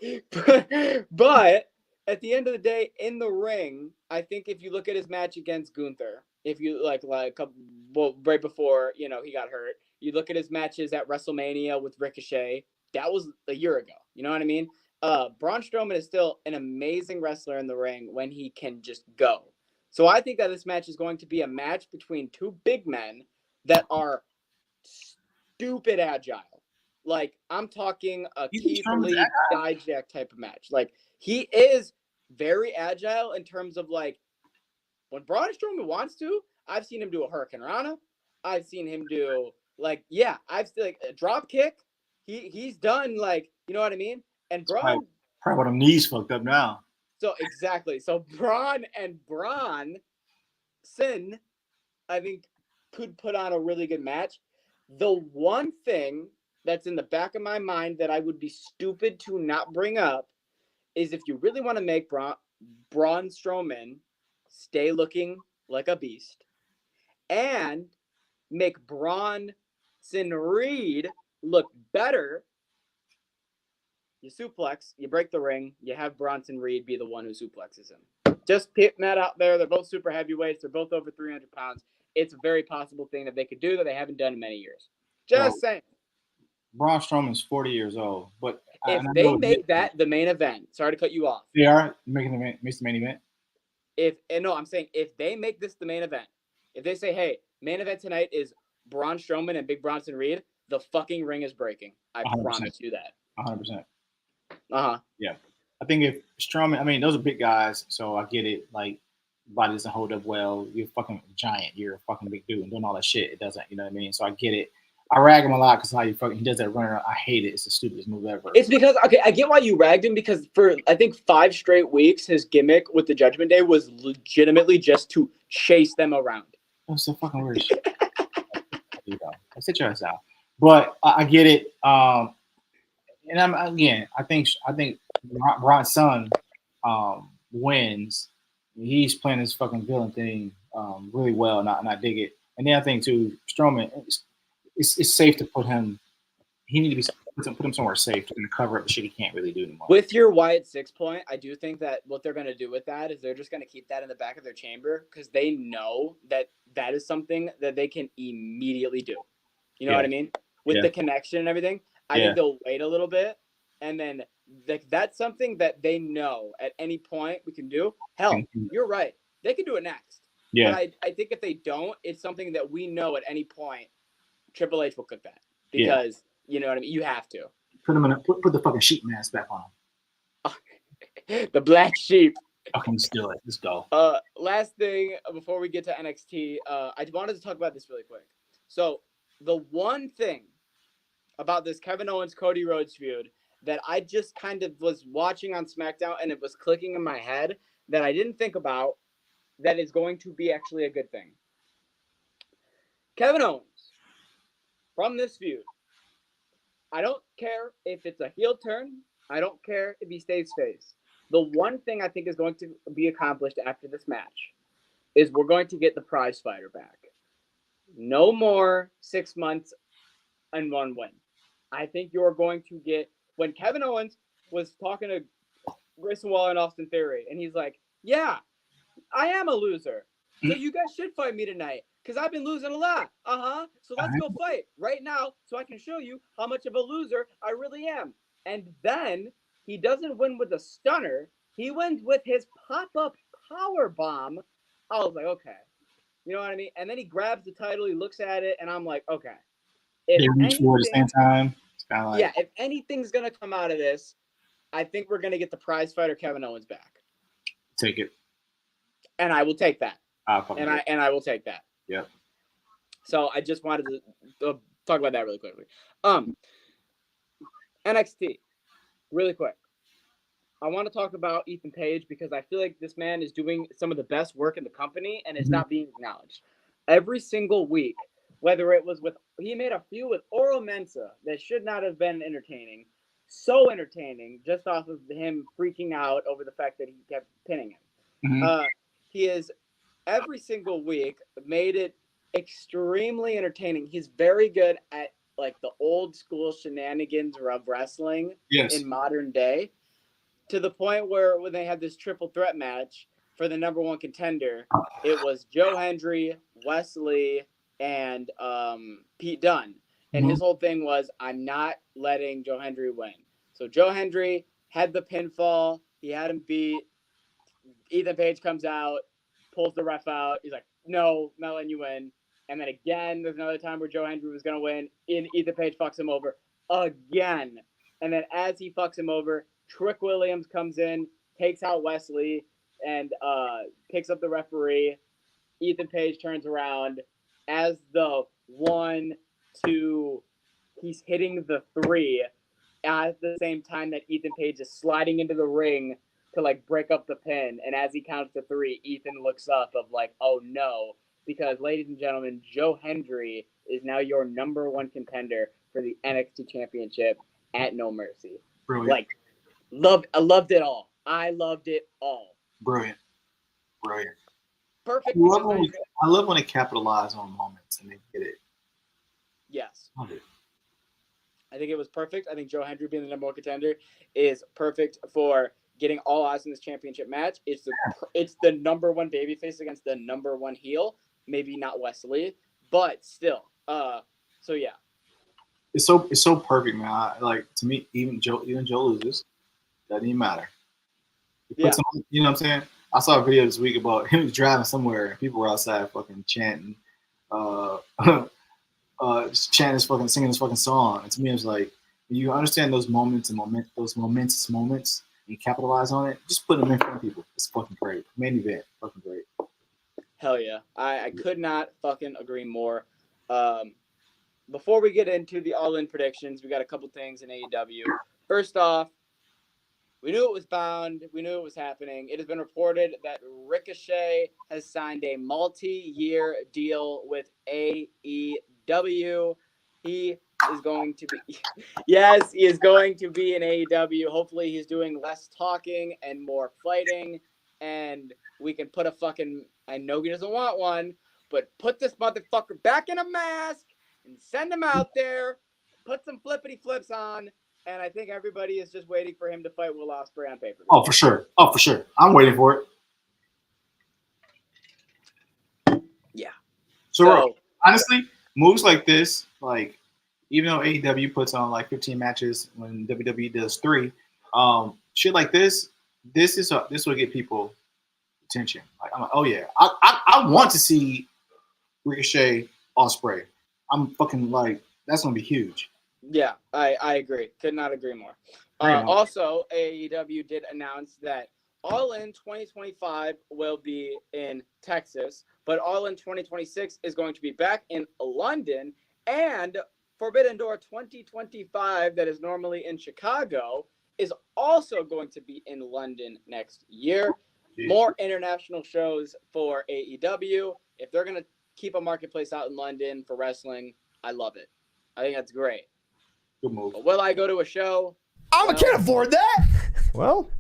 figure. but at the end of the day, in the ring, I think if you look at his match against Gunther, if you like a couple, well, right before he got hurt, you look at his matches at WrestleMania with Ricochet. That was a year ago. You know what I mean? Braun Strowman is still an amazing wrestler in the ring when he can just go. So I think that this match is going to be a match between two big men that are stupid agile. Like, I'm talking a You think Keith Strowman's Lee Dijak type of match. Like, he is very agile in terms of, like, when Braun Strowman wants to, I've seen him do a Hurricane Rana. I've seen him do, like, I've seen, like, a drop kick. He's done, like, you know what I mean? And Braun, probably with them knees fucked up now. so exactly. So Braun and Sin, I think, could put on a really good match. The one thing that's in the back of my mind that I would be stupid to not bring up is if you really want to make Braun Strowman stay looking like a beast and make Bronson Reed look better, you suplex, you break the ring, you have Bronson Reed be the one who suplexes him. Just putting that out there. They're both super heavyweights. They're both over 300 pounds. It's a very possible thing that they could do that they haven't done in many years. Just saying. Braun Strowman's 40 years old, but if they make that the main event, sorry to cut you off. They are making the main event. I'm saying if they make this the main event, if they say, hey, main event tonight is Braun Strowman and Big Bronson Reed, the fucking ring is breaking. I 100%. Promise you that. 100%. Yeah. I think if Strowman, I mean, those are big guys, so I get it. Like, body doesn't hold up well. You're a fucking giant. You're a fucking big dude and doing all that shit. It doesn't, you know what I mean? So I get it. I rag him a lot because how he does that running. I hate it. It's the stupidest move ever. It's because, okay, I get why you ragged him, because for, I think, 5 straight weeks, his gimmick with the Judgment Day was legitimately just to chase them around. That's so fucking weird shit. You know, sit your ass out. But I get it. And I think Braun's son wins. He's playing this fucking villain thing really well, and I dig it. And then I think too, Strowman, it's safe to put him. He need to be put him somewhere safe to cover up the shit he can't really do anymore. With your Wyatt 6 point, I do think that what they're going to do with that is they're just going to keep that in the back of their chamber because they know that that is something that they can immediately do. You know what I mean? With the connection and everything, I think they'll wait a little bit, and then that's something that they know at any point we can do. Hell, you're right. They can do it next. Yeah. But I think if they don't, it's something that we know at any point Triple H will cook that because you know what I mean. You have to put him in put the fucking sheep mask back on him. The black sheep. Okay, let's do it. Let's go. Last thing before we get to NXT, I wanted to talk about this really quick. So the one thing about this Kevin Owens Cody Rhodes feud that I just kind of was watching on SmackDown and it was clicking in my head that I didn't think about that is going to be actually a good thing. Kevin Owens, from this feud, I don't care if it's a heel turn. I don't care if he stays face. The one thing I think is going to be accomplished after this match is we're going to get the prize fighter back. No more 6 months and 1 win. I think you're going to get, when Kevin Owens was talking to Grayson Waller and Austin Theory, and he's like, yeah, I am a loser. So you guys should fight me tonight because I've been losing a lot. So let's go fight right now so I can show you how much of a loser I really am. And then he doesn't win with a stunner. He wins with his pop-up power bomb. I was like, okay. You know what I mean? And then he grabs the title. He looks at it, and I'm like, okay. They reach for it at the same time. It's kind of like, if anything's going to come out of this, I think we're going to get the prize fighter Kevin Owens back. Take it. And I will take that. I will take that. Yeah. So I just wanted to talk about that really quickly. NXT, really quick. I want to talk about Ethan Page because I feel like this man is doing some of the best work in the company and is not being acknowledged. Every single week, whether it was he made a few with Oro Mensah that should not have been entertaining. So entertaining just off of him freaking out over the fact that he kept pinning him. He is every single week made it extremely entertaining. He's very good at like the old school shenanigans of wrestling in modern day. to the point where when they had this triple threat match for the number one contender, it was Joe Hendry, Wesley, and Pete Dunne. And his whole thing was, I'm not letting Joe Hendry win. So Joe Hendry had the pinfall. He had him beat. Ethan Page comes out, pulls the ref out. He's like, no, I'm not letting you win. And then again, there's another time where Joe Hendry was going to win. Ethan Page fucks him over again. And then as he fucks him over, Trick Williams comes in, takes out Wesley, and picks up the referee. Ethan Page turns around as the 1, 2, he's hitting the 3 at the same time that Ethan Page is sliding into the ring to like break up the pin. And as he counts to 3, Ethan looks up of like, oh no, because ladies and gentlemen, Joe Hendry is now your number 1 contender for the NXT Championship at No Mercy. Brilliant. Like, I loved it all. I loved it all. Brilliant. Perfect. I love when they capitalize on moments and they get it. Yes. Love it. I think it was perfect. I think Joe Hendry being the number 1 contender is perfect for getting all eyes in this championship match. It's the number 1 babyface against the number 1 heel. Maybe not Wesley, but still. So yeah. It's so perfect, man. Like, to me, even Joe loses. Doesn't even matter. You know what I'm saying? I saw a video this week about him driving somewhere and people were outside fucking chanting, just chanting his fucking, singing his fucking song. And to me, it was like, you understand those moments and those momentous moments, and you capitalize on it, just put them in front of people. It's fucking great. Main event, fucking great. Hell yeah. I could not fucking agree more. Before we get into the all-in predictions, we got a couple things in AEW. First off, we knew it was bound. We knew it was happening. It has been reported that Ricochet has signed a multi-year deal with AEW. He is going to be, yes, he is going to be in AEW. Hopefully he's doing less talking and more fighting. And we can put a fucking, I know he doesn't want one, but put this motherfucker back in a mask and send him out there, put some flippity flips on. And I think everybody is just waiting for him to fight Will Ospreay on paper. Oh, for sure. I'm waiting for it. Yeah. So honestly, moves like this, like, even though AEW puts on like 15 matches when WWE does 3, shit like this will get people attention. Like, I'm like, oh yeah, I want to see Ricochet Ospreay. I'm fucking like, that's gonna be huge. Yeah, I agree. Could not agree more. Also, AEW did announce that All In 2025 will be in Texas, but All In 2026 is going to be back in London, and Forbidden Door 2025, that is normally in Chicago, is also going to be in London next year. Jeez. More international shows for AEW. If they're going to keep a marketplace out in London for wrestling, I love it. I think that's great. Good move. But will I go to a show? I can't afford that. Well,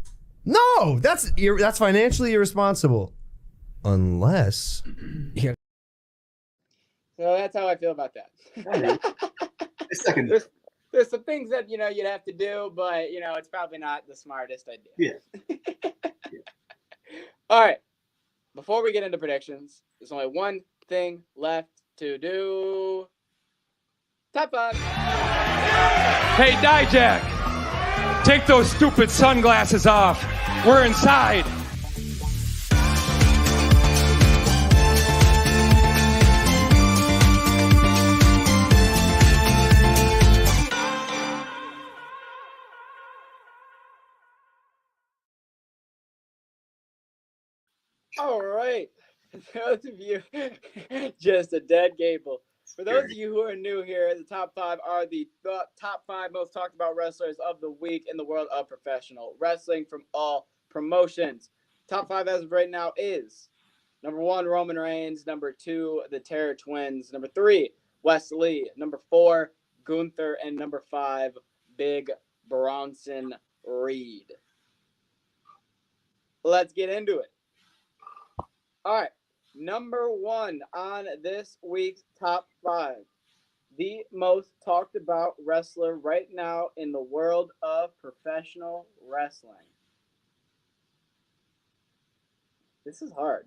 no, that's financially irresponsible. Unless So that's how I feel about that. There's some things that you'd have to do, but it's probably not the smartest idea. Yeah. All right. Before we get into predictions, there's only one thing left to do. Top 5. Hey, Dijak, take those stupid sunglasses off. We're inside. All right. For those of you, just a dead Gable. For those of you who are new here, the top 5 are the top 5 most talked about wrestlers of the week in the world of professional wrestling from all promotions. Top 5 as of right now is number 1, Roman Reigns. Number 2, the Terror Twins. Number 3, Wes Lee. Number 4, Gunther. And number 5, Big Bronson Reed. Let's get into it. All right. Number 1 on this week's top 5, the most talked about wrestler right now in the world of professional wrestling. This is hard.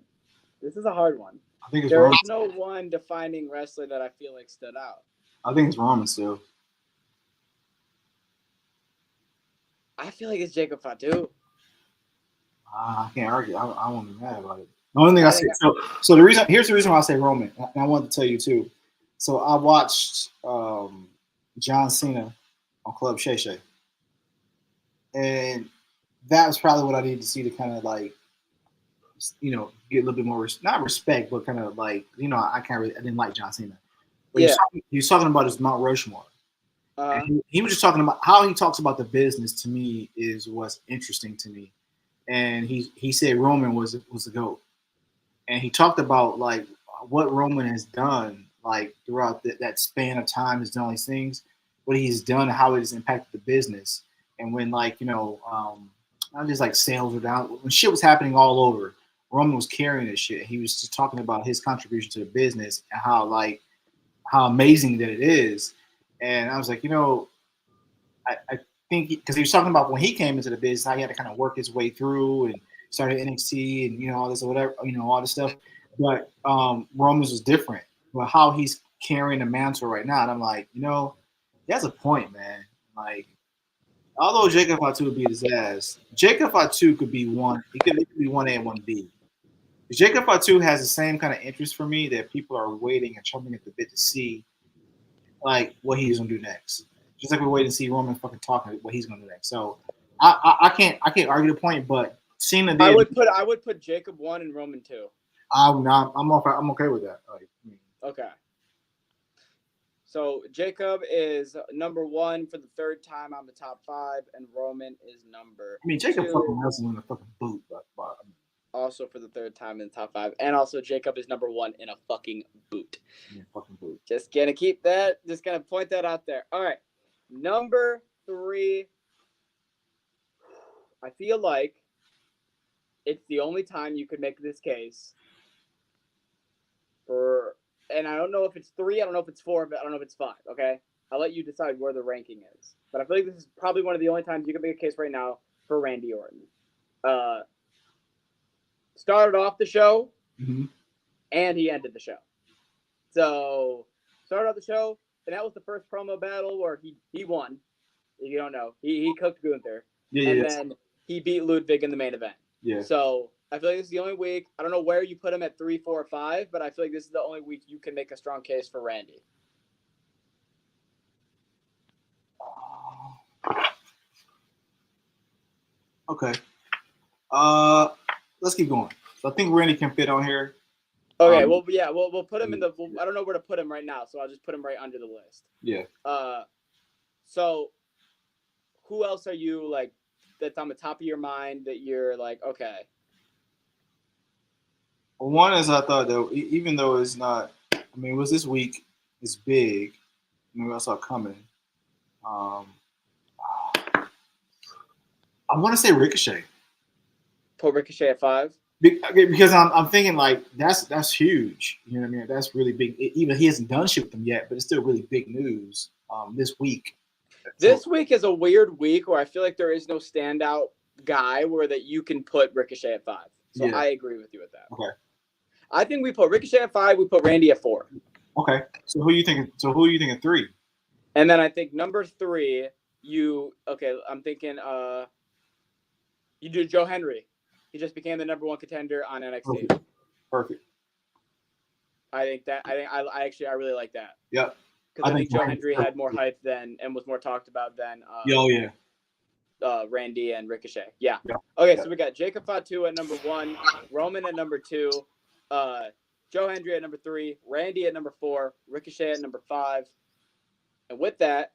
This is a hard one. I think it's There Roman. is no one defining wrestler that I feel like stood out. I think it's Roman still. I feel like it's Jacob Fatu. I can't argue. I won't be mad about it. The only thing I say, think so here's the reason why I say Roman. And I wanted to tell you too. So I watched John Cena on Club Shay Shay, and that was probably what I needed to see to kind of like, you know, get a little bit more not respect, but kind of like, you know, I didn't like John Cena. But Yeah. he was talking about his Mount Rushmore. And he was just talking about how he talks about the business. To me, is what's interesting to me. And he said Roman was the GOAT, and he talked about like what Roman has done like throughout that span of time, has done all these things, what he's done, how it has impacted the business, and when like, you know, not just like sales were down, when shit was happening all over, Roman was carrying this shit. He was just talking about his contribution to the business and how amazing that it is. And I was like, you know, I think because he was talking about when he came into the business, how he had to kind of work his way through and started NXT and, you know, all this or whatever, you know, all this stuff. But Roman's was different. But how he's carrying the mantle right now, and I'm like, you know, he has a point, man. Like, although Jacob Fatu would beat his ass, Jacob Fatu could be one. He could be 1A and 1B. Jacob Fatu has the same kind of interest for me that people are waiting and chomping at the bit to see, like, what he's gonna do next. Just like we're waiting to see Roman fucking talking what he's gonna do next. So I can't argue the point, but Cena did. I would put Jacob 1 and Roman 2. I'm okay with that. Like, Okay. So Jacob is number 1 for the 3rd time on the top 5, and Roman is number. I mean, Jacob 2, fucking wrestling in a fucking boot, but also for the 3rd time in the top 5, and also Jacob is number 1 in a fucking boot. fucking boot. Just gonna keep that. Just gonna point that out there. All right, number 3. I feel like it's the only time you could make this case for. And I don't know if it's 3, I don't know if it's 4, but I don't know if it's 5, okay? I'll let you decide where the ranking is. But I feel like this is probably one of the only times you can make a case right now for Randy Orton. Started off the show, and he ended the show. So, started off the show, and that was the first promo battle where he won. If you don't know, he cooked Gunther. Then he beat Ludwig in the main event. Yeah. So, I feel like this is the only week. I don't know where you put him at 3, 4, or 5, but I feel like this is the only week you can make a strong case for Randy. Okay. Let's keep going. So I think Randy can fit on here. Okay. We'll put him in the. I don't know where to put him right now, so I'll just put him right under the list. Yeah. So, who else are you like? That's on the top of your mind that you're like, okay. Well, one is I thought that even though it's not, I mean, it was this week, it's big. Maybe I saw it coming. I want to say Ricochet. Put Ricochet at 5. Because I'm thinking like that's huge. You know what I mean? That's really big. Even he hasn't done shit with them yet, but it's still really big news this week. This week is a weird week where I feel like there is no standout guy where that you can put Ricochet at 5. So Yeah. I agree with you with that. Okay. I think we put Ricochet at 5. We put Randy at 4. Okay. So who are you thinking? 3? And then I think number 3, I'm thinking you do Joe Henry. He just became the number 1 contender on NXT. Perfect. I really like that. Yep. Because I think Joe Henry had more hype and was more talked about than Randy and Ricochet. Yeah. Okay, so we got Jacob Fatu at number 1, Roman at number 2, Joe Henry at number 3, Randy at number 4, Ricochet at number 5. And with that,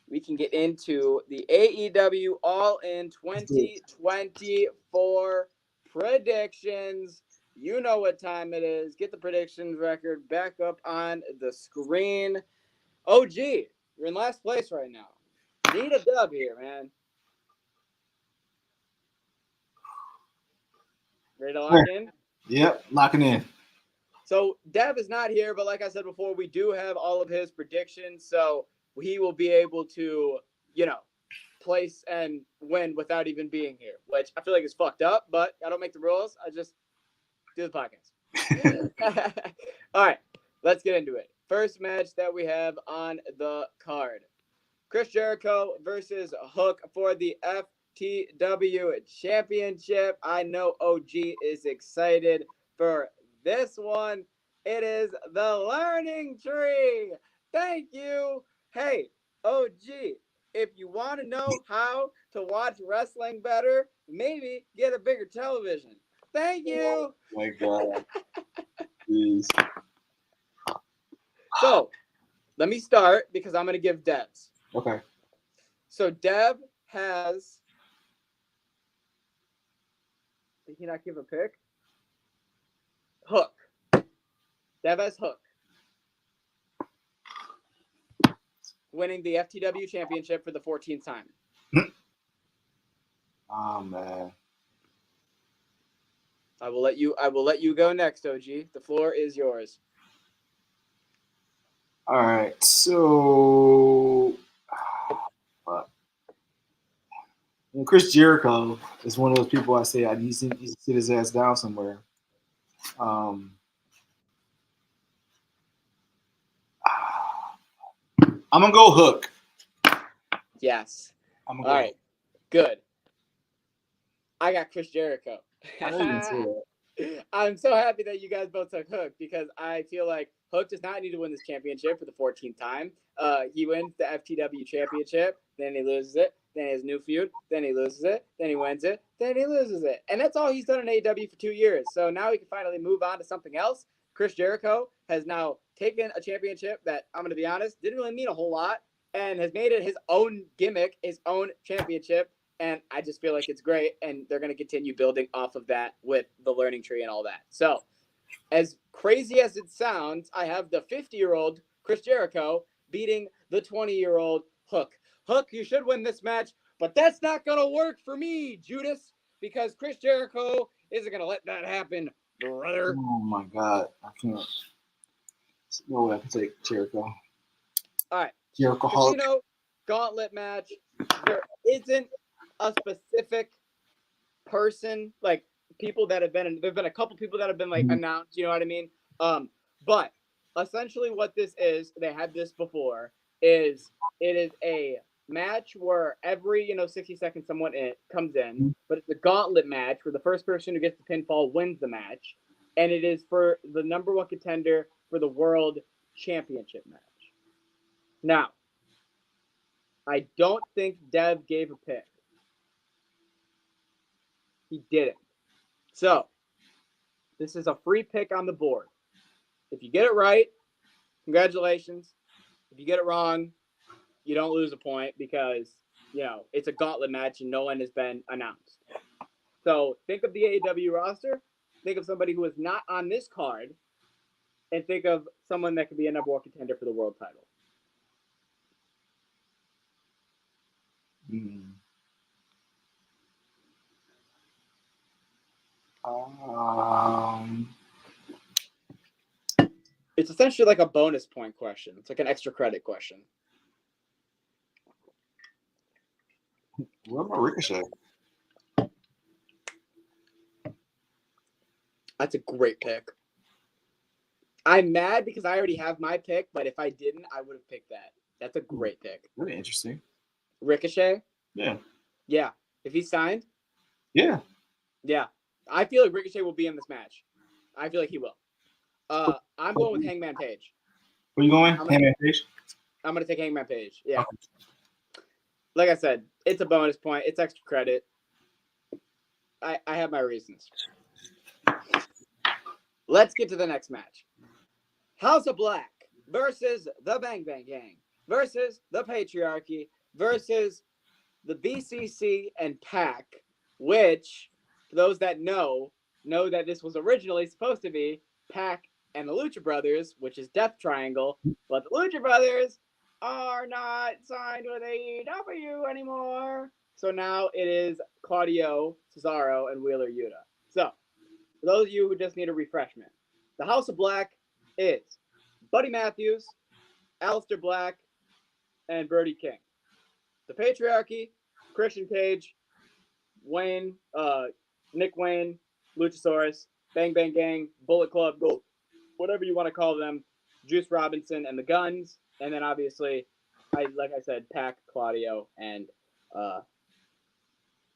we can get into the AEW All-In 2024 predictions. You know what time it is. Get the predictions record back up on the screen. OG, you're in last place right now. Need a dub here, man. Ready to lock in? Yep, locking in. So Dev is not here, but like I said before, we do have all of his predictions, so he will be able to, place and win without even being here, which I feel like is fucked up, but I don't make the rules. do the podcast. All right, let's get into it. First match that we have on the card. Chris Jericho versus Hook for the FTW Championship. I know OG is excited for this one. It is the Learning Tree. Thank you. Hey, OG, if you want to know how to watch wrestling better, maybe get a bigger television. Thank you. Oh my God. Jeez. So, let me start because I'm going to give Devs. Okay. So, Dev has... Did he not give a pick? Hook. Dev has Hook. Winning the FTW Championship for the 14th time. Oh man. I will let you go next, OG. The floor is yours. All right. So, and Chris Jericho is one of those people I say I need to sit his ass down somewhere. I'm gonna go Hook. Yes. I'm All gonna go right. Good. I got Chris Jericho. I know you didn't say that. I'm so happy that you guys both took Hook because I feel like Hook does not need to win this championship for the 14th time. He wins the FTW Championship, then he loses it, then he has a new feud, then he loses it, then he wins it, then he loses it. And that's all he's done in AEW for 2 years. So now he can finally move on to something else. Chris Jericho has now taken a championship that, I'm going to be honest, didn't really mean a whole lot and has made it his own gimmick, his own championship. And I just feel like it's great, and they're going to continue building off of that with the Learning Tree and all that. So, as crazy as it sounds, I have the 50-year-old Chris Jericho beating the 20-year-old Hook. Hook, you should win this match, but that's not going to work for me, Judas, because Chris Jericho isn't going to let that happen, brother. Oh my God, I can't. There's no way I can take Jericho. All right. Jericho Hulk. Casino gauntlet match. There isn't a specific person, like people that have been, there've been a couple people that have been like announced, you know what I mean? But essentially what this is, they had this before, is it is a match where every 60 seconds someone comes in, but it's a gauntlet match where the first person who gets the pinfall wins the match, and it is for the number one contender for the world championship match. Now, I don't think Dev gave a pick. He didn't. So, this is a free pick on the board. If you get it right, congratulations. If you get it wrong, you don't lose a point because, it's a gauntlet match and no one has been announced. So, think of the AEW roster. Think of somebody who is not on this card. And think of someone that could be a number one contender for the world title. It's essentially like a bonus point question. It's like an extra credit question. What about Ricochet? That's a great pick. I'm mad because I already have my pick, but if I didn't, I would have picked that. That's a great pick. Really interesting. Ricochet? Yeah. Yeah. If he's signed? Yeah. Yeah. I feel like Ricochet will be in this match. I feel like he will. I'm going with Hangman Page. Where you going? Hangman Page? I'm going to take Hangman Page. Yeah. Okay. Like I said, it's a bonus point. It's extra credit. I have my reasons. Let's get to the next match. House of Black versus the Bang Bang Gang versus the Patriarchy versus the BCC and PAC, which, for those that know that this was originally supposed to be PAC and the Lucha Brothers, which is Death Triangle, but the Lucha Brothers are not signed with AEW anymore. So now it is Claudio, Cesaro, and Wheeler Yuta. So, for those of you who just need a refreshment, the House of Black is Buddy Matthews, Aleister Black, and Brody King. The Patriarchy, Christian Cage, Wayne, Nick Wayne, Luchasaurus, Bang Bang Gang, Bullet Club, Gold, whatever you want to call them, Juice Robinson and the Guns, and then obviously, like I said, Pac, Claudio, and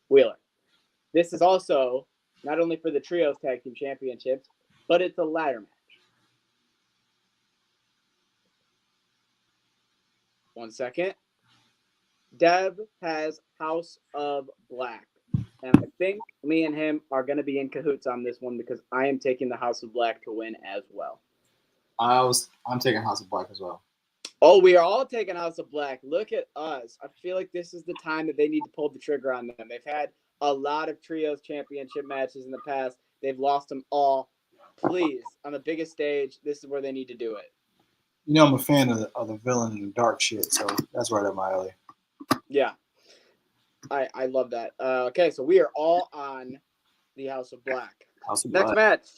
Wheeler. This is also not only for the Trios Tag Team Championships, but it's a ladder match. One second. Dev has House of Black. And I think me and him are going to be in cahoots on this one because I am taking the House of Black to win as well. I'm taking House of Black as well. Oh, we are all taking House of Black. Look at us. I feel like this is the time that they need to pull the trigger on them. They've had a lot of Trios Championship matches in the past. They've lost them all. Please, on the biggest stage, this is where they need to do it. You know, I'm a fan of the villain and the dark shit, so that's right up my alley. Yeah. I love that. Okay, so we are all on the House of Black. House of Next Black. match.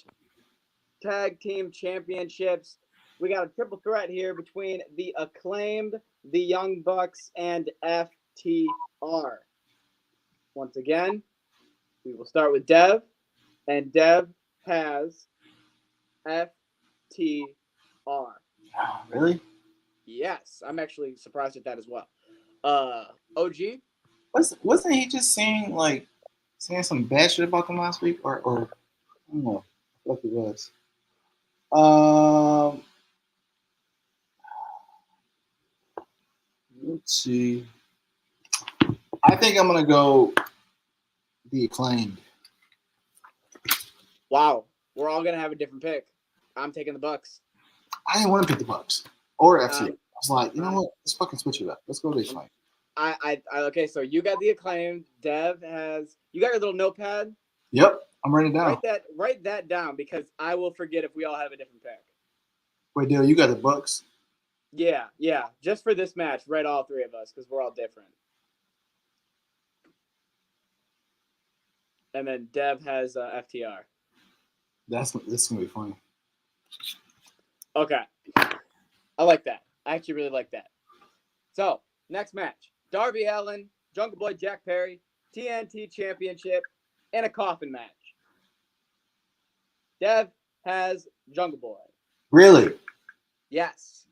Tag Team Championships. We got a triple threat here between the Acclaimed, the Young Bucks, and FTR. Once again, we will start with Dev, and Dev has FTR. Really? Yes, I'm actually surprised at that as well. OG? Wasn't he just saying some bad shit about them last week, or I don't know what it was. Let's see. I think I'm gonna go the Acclaimed. Wow, we're all gonna have a different pick. I'm taking the Bucks. I didn't want to pick the Bucks or FC. I was like, you know what? Let's fucking switch it up. Let's go to the Acclaimed. Okay, so you got the Acclaimed. Dev has. You got your little notepad. Yep, I'm writing it down. Write that down because I will forget if we all have a different pick. Wait, Dilly, you got the Bucks? Yeah. Just for this match, write all three of us because we're all different. And then Dev has FTR. This is gonna be funny. Okay, I like that. I actually really like that. So next match: Darby Allin, Jungle Boy Jack Perry, TNT Championship, and a coffin match. Dev has Jungle Boy. Really? Yes.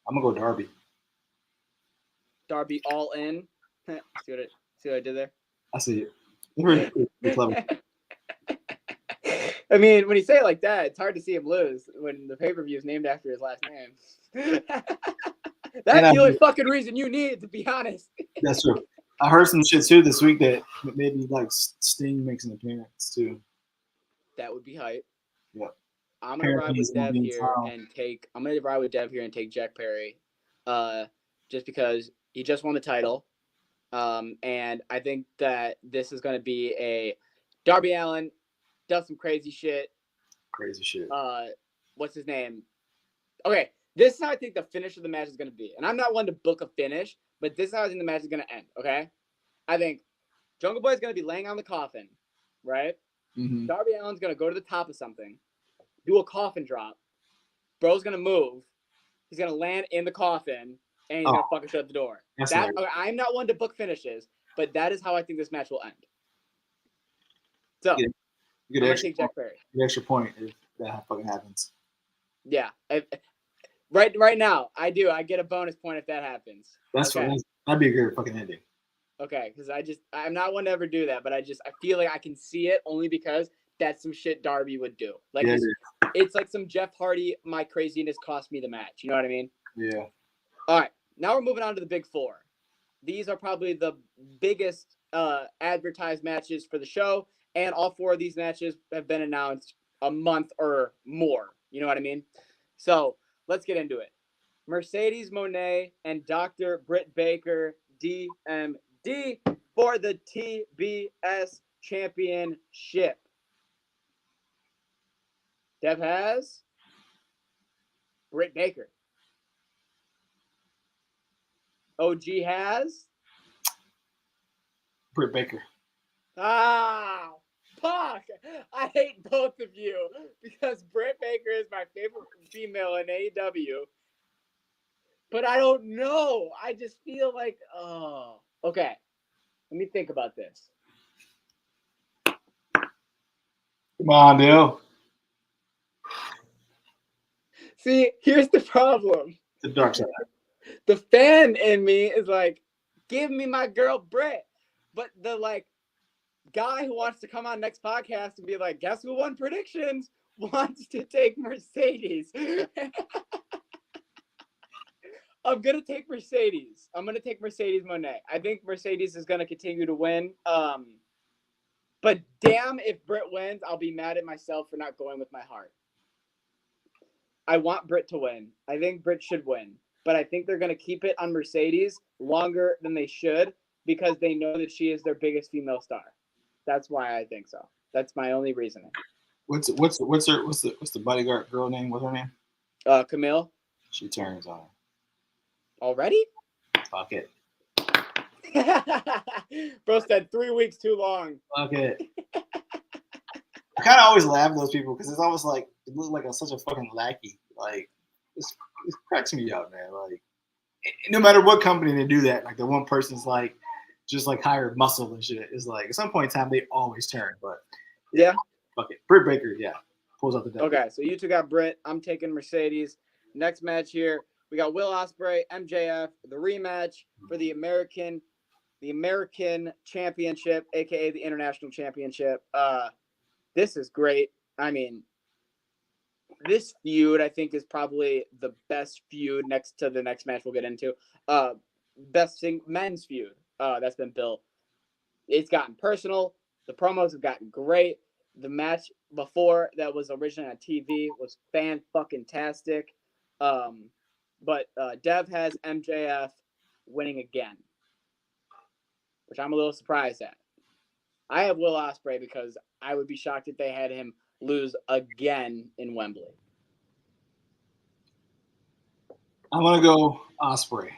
I'm gonna go Darby. Darby all in. See what I did there? I see it. You're clever. I mean, when you say it like that, it's hard to see him lose when the pay-per-view is named after his last name. That's the only fucking reason you need, to be honest. That's true. I heard some shit too this week that maybe like Sting makes an appearance too. That would be hype. Yep. I'm gonna ride with Dev here and take Jack Perry, just because he just won the title, and I think that this is gonna be a Darby Allin does some crazy shit. What's his name? Okay, this is how I think the finish of the match is gonna be, and I'm not one to book a finish, but this is how I think the match is gonna end. Okay, I think Jungle Boy is gonna be laying on the coffin, right? Mm-hmm. Darby Allin's gonna go to the top of something, do a coffin drop. Bro's gonna move. He's gonna land in the coffin, and he's gonna fucking shut the door. Okay, I'm not one to book finishes, but that is how I think this match will end. So, you I'm gonna take Jack Perry. Get extra point if that fucking happens. Yeah, right now I do. I get a bonus point if that happens. That's okay. fine. That'd be a good fucking ending. Okay, because I'm not one to ever do that, but I feel like I can see it only because that's some shit Darby would do. Like it's like some Jeff Hardy, my craziness cost me the match. You know what I mean? Yeah. All right, now we're moving on to the big four. These are probably the biggest advertised matches for the show, and all four of these matches have been announced a month or more. You know what I mean? So let's get into it. Mercedes Moné and Dr. Britt Baker, DMD, for the TBS Championship. Dev has Britt Baker. OG has Britt Baker. Ah, fuck! I hate both of you because Britt Baker is my favorite female in AEW. But I don't know. I just feel like, okay. Let me think about this. Come Come on, Dale. See, here's the problem. The dark side. The fan in me is like, give me my girl Britt. But the like guy who wants to come on next podcast and be like, guess who won predictions? Wants to take Mercedes. I'm gonna take Mercedes. I'm gonna take Mercedes Moné. I think Mercedes is gonna continue to win. But damn, if Britt wins, I'll be mad at myself for not going with my heart. I want Britt to win. I think Britt should win. But I think they're going to keep it on Mercedes longer than they should because they know that she is their biggest female star. That's why I think so. That's my only reasoning. What's the bodyguard girl name? What's her name? Camille. She turns on. Already? Fuck it. Bro said 3 weeks too long. Fuck it. I kind of always laugh at those people because it's almost like it looks like such a fucking lackey. Like it cracks me up, man. Like no matter what company they do that, like the one person's like just like hired muscle and shit. It's like at some point in time they always turn. But yeah, fuck it. Britt Baker, yeah, pulls out the W. Okay, so you two got Britt. I'm taking Mercedes. Next match here, we got Will Ospreay, MJF, the rematch for the American Championship, aka the International Championship. This is great. I mean, this feud I think is probably the best feud next to the next match we'll get into. Best men's feud that's been built. It's gotten personal. The promos have gotten great. The match before that was originally on TV was fan-fucking-tastic. But Dev has MJF winning again, which I'm a little surprised at. I have Will Ospreay because I would be shocked if they had him lose again in Wembley. I'm gonna go Ospreay.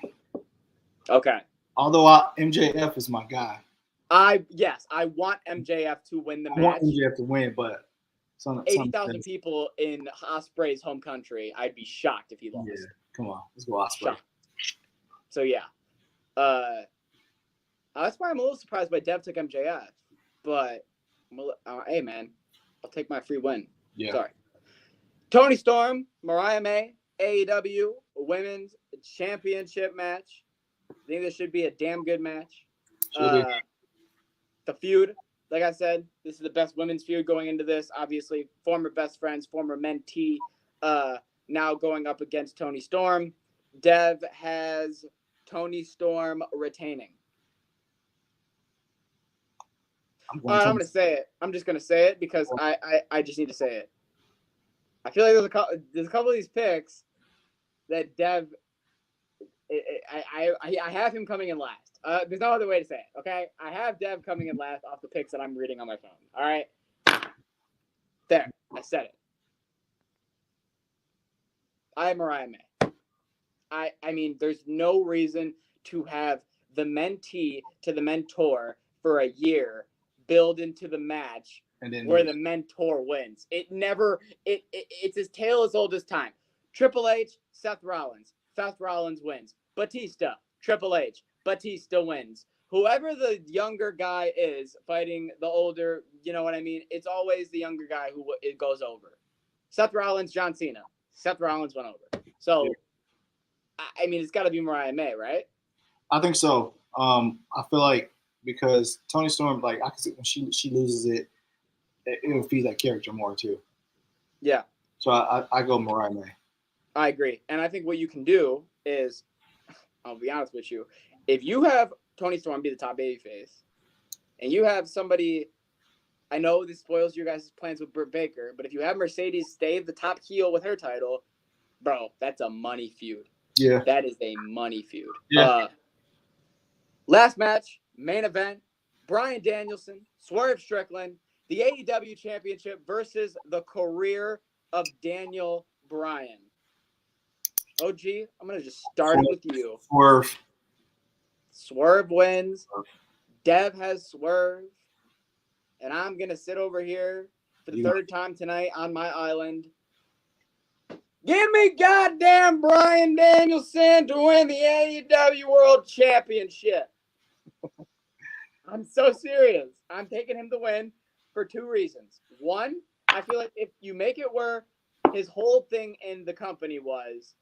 Okay. Although MJF is my guy. I want MJF to win the match. I want MJF to win, but 80,000 people in Ospreay's home country. I'd be shocked if he lost. Yeah, come on, let's go Ospreay. So yeah, that's why I'm a little surprised by Dev took MJF. But hey man, I'll take my free win. Yeah. Sorry. Toni Storm, Mariah May, AEW Women's Championship match. I think this should be a damn good match. The feud, like I said, this is the best women's feud going into this. Obviously, former best friends, former mentee, now going up against Toni Storm. Dev has Toni Storm retaining. I'm going to say it. I'm just going to say it because I just need to say it. I feel like there's a couple of these picks that Dev, I have him coming in last. There's no other way to say it, okay? I have Dev coming in last off the picks that I'm reading on my phone, all right? There, I said it. I have Mariah May. I mean, there's no reason to have the mentee to the mentor for a year build into the match and then where the mentor wins. It's as tale as old as time. Triple H, Seth Rollins. Seth Rollins wins. Batista, Triple H. Batista wins. Whoever the younger guy is fighting the older, you know what I mean? It's always the younger guy who it goes over. Seth Rollins, John Cena. Seth Rollins went over. So, I mean, it's got to be Mariah May, right? I think so. I feel like because Toni Storm, like I can see when she loses it, it'll feed that character more too. Yeah. So I go Mariah May. I agree, and I think what you can do is, I'll be honest with you, if you have Toni Storm be the top babyface, and you have somebody, I know this spoils your guys' plans with Britt Baker, but if you have Mercedes stay the top heel with her title, bro, that's a money feud. Yeah. That is a money feud. Yeah. Last match, main event, Bryan Danielson, Swerve Strickland, the AEW Championship versus the career of Daniel Bryan. OG, I'm going to just start it with you. Swerve wins. Dev has Swerve. And I'm going to sit over here for the third time tonight on my island. Give me goddamn Bryan Danielson to win the AEW World Championship. I'm so serious. I'm taking him to win for two reasons. One, I feel like if you make it where his whole thing in the company was,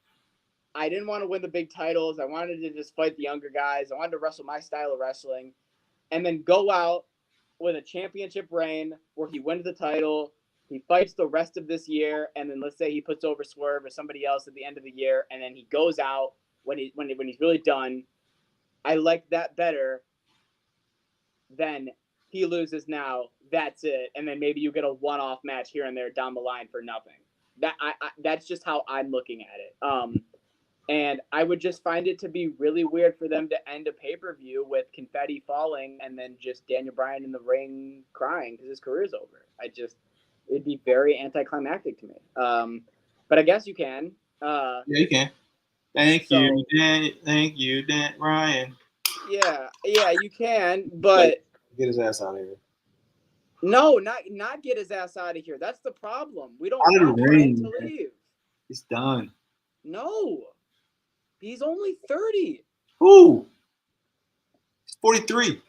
I didn't want to win the big titles. I wanted to just fight the younger guys. I wanted to wrestle my style of wrestling, and then go out with a championship reign where he wins the title. He fights the rest of this year, and then let's say he puts over Swerve or somebody else at the end of the year, and then he goes out when he's really done. I like that better than he loses now. That's it, and then maybe you get a one-off match here and there down the line for nothing. That's just how I'm looking at it. And I would just find it to be really weird for them to end a pay-per-view with confetti falling and then just Daniel Bryan in the ring crying because his career's over. It'd be very anticlimactic to me. But I guess you can. Yeah, you can. Thank you, Dan Ryan. Yeah, you can, but get his ass out of here. No, not get his ass out of here. That's the problem. We don't Out of want the Bryan ring, to man. leave. He's done. No, he's only 30. Who? He's 43.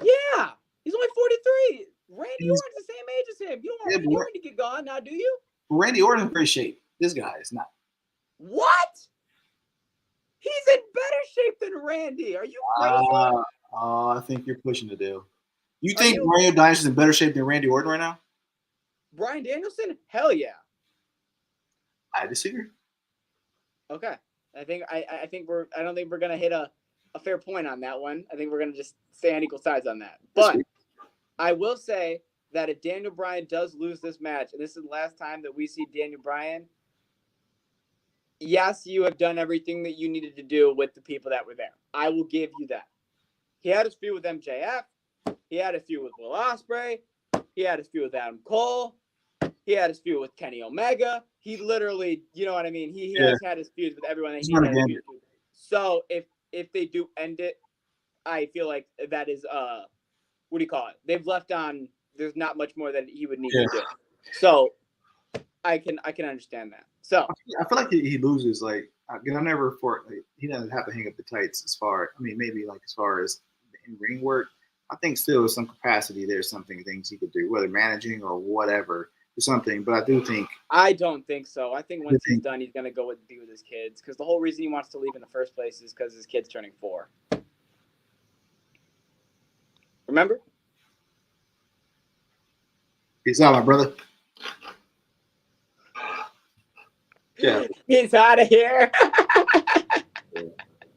Yeah, he's only 43. Randy Orton's the same age as him. You don't want Randy Orton to get gone now, do you? Randy Orton's in great shape. This guy is not. What? He's in better shape than Randy. Are you crazy? I think you're pushing the deal. You think Mario Dice is in better shape than Randy Orton right now? Bryan Danielson? Hell yeah. I disagree. Okay. I don't think we're gonna hit a fair point on that one. I think we're gonna just stay on equal sides on that. But I will say that if Daniel Bryan does lose this match, and this is the last time that we see Daniel Bryan, yes, you have done everything that you needed to do with the people that were there. I will give you that. He had his feud with MJF. He had a feud with Will Ospreay. He had his feud with Adam Cole. He had his feud with Kenny Omega. He literally, you know what I mean? He has had his feuds with everyone that he had his feuds with. So if they do end it, I feel like that is what do you call it? They've left on. There's not much more that he would need to do. So I can understand that. So I feel like he loses. Like I never he doesn't have to hang up the tights as far. I mean, maybe like as far as in ring work. I think still in some capacity there's things he could do, whether managing or whatever, or something. But I do think. I don't think so. I think once he's done, he's gonna go be with his kids because the whole reason he wants to leave in the first place is because his kid's turning 4. Remember? Peace out, my brother. Yeah. He's out of here.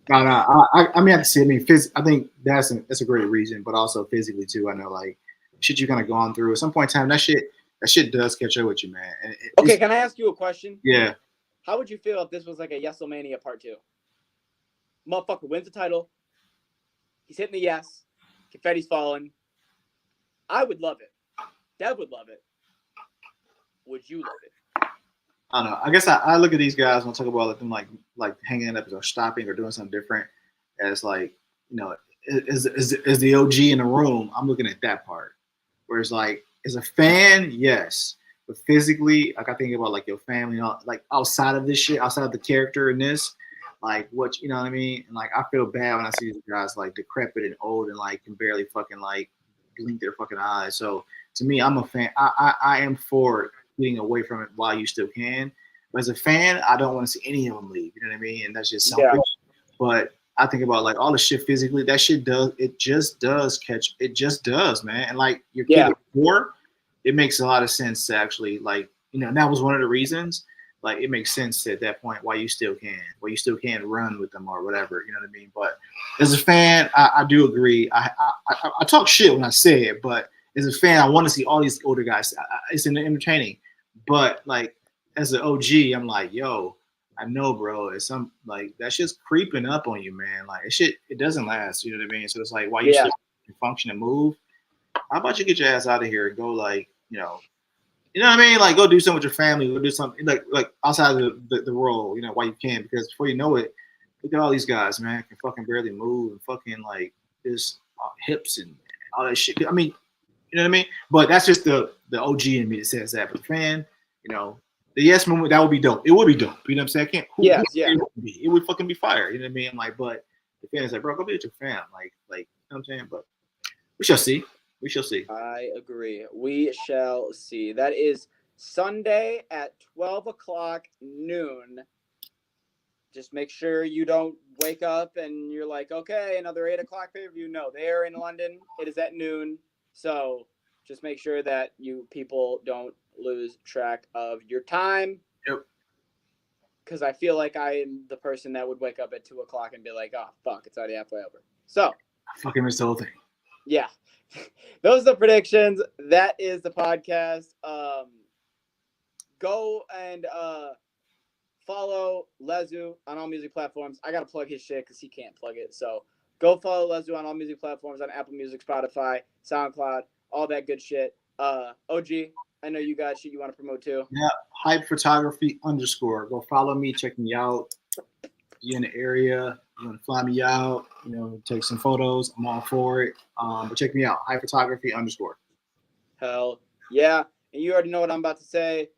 No. I mean, I have to see. I mean, I think that's a great reason, but also physically too. I know, like, shit you kind of gone through at some point in time. That shit does catch up with you, man. Okay, can I ask you a question? Yeah. How would you feel if this was like a Yes-O-Mania Part 2? Motherfucker wins the title. He's hitting the yes. Confetti's falling. I would love it. Dev would love it. Would you love it? I don't know. I guess I look at these guys when I talk about them like hanging up or stopping or doing something different as like, you know, as the OG in the room. I'm looking at that part. Whereas like as a fan, yes, but physically, like I think about like your family, like outside of this shit, outside of the character in this, like what you know what I mean. And like I feel bad when I see these guys like decrepit and old and like can barely fucking like blink their fucking eyes. So to me, I'm a fan. I am for getting away from it while you still can. But as a fan, I don't want to see any of them leave. You know what I mean? And that's just selfish. Yeah. But I think about like all the shit physically. That shit does. It just does catch. It just does, man. And like your kid at 4, it makes a lot of sense to actually like and that was one of the reasons. Like it makes sense at that point why you still can run with them or whatever. You know what I mean? But as a fan, I do agree. I talk shit when I say it, but as a fan, I want to see all these older guys. It's entertaining. But like as an OG, I'm like, yo, I know, bro. It's some like that shit's creeping up on you, man. Like it doesn't last. You know what I mean? So it's like while you still function and move, how about you get your ass out of here and go like, you know what I mean? Like go do something with your family, go do something like outside of the role, while you can, because before you know it, look at all these guys, man, can fucking barely move and fucking like this hips and all that shit. I mean, you know what I mean? But that's just the OG in me that says that. But fan, the yes moment, that would be dope. It would be dope. You know what I'm saying? It would fucking be fire. You know what I mean? Like, but the fan is like, bro, go be with your fam. Like, you know what I'm saying? But we shall see. We shall see. I agree. We shall see. That is Sunday at 12 o'clock noon. Just make sure you don't wake up and you're like, okay, another 8 o'clock pay-per-view. No, they're in London. It is at noon. So just make sure that you people don't lose track of your time. Yep. Because I feel like I am the person that would wake up at 2 o'clock and be like, oh, fuck, it's already halfway over. So, I fucking missed the whole thing. yeah. Those are the predictions. That is the podcast. Go and follow Lezu on all music platforms. I got to plug his shit because he can't plug it. So go follow Lezu on all music platforms, on Apple Music, Spotify, SoundCloud, all that good shit. OG, I know you got shit you want to promote too. Yeah, Hype Photography _ Go follow me, check me out. You in the area, you want to fly me out, take some photos. I'm all for it. But check me out, Hype Photography _ Hell yeah. And you already know what I'm about to say.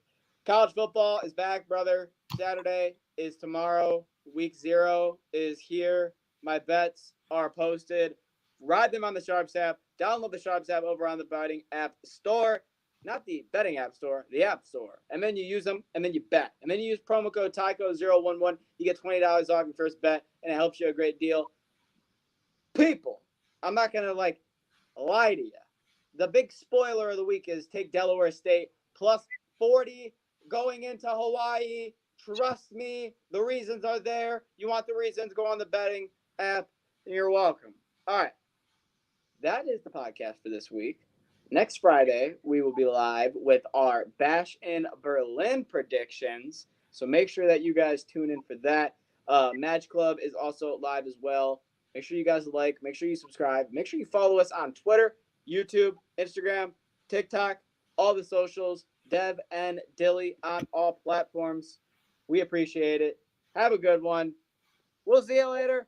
College football is back, brother. Saturday is tomorrow. Week 0 is here. My bets are posted. Ride them on the Sharps app. Download the Sharps app over on the betting app store. Not the betting app store, the app store. And then you use them, and then you bet. And then you use promo code TYCO011. You get $20 off your first bet, and it helps you a great deal. People, I'm not going to, lie to you. The big spoiler of the week is take Delaware State plus 40 going into Hawaii. Trust me, the reasons are there. You want the reasons, go on the betting app, and you're welcome. All right. That is the podcast for this week. Next Friday, we will be live with our Bash in Berlin predictions. So make sure that you guys tune in for that. Match Club is also live as well. Make sure you guys make sure you subscribe. Make sure you follow us on Twitter, YouTube, Instagram, TikTok, all the socials, Dev and Dilly on all platforms. We appreciate it. Have a good one. We'll see you later.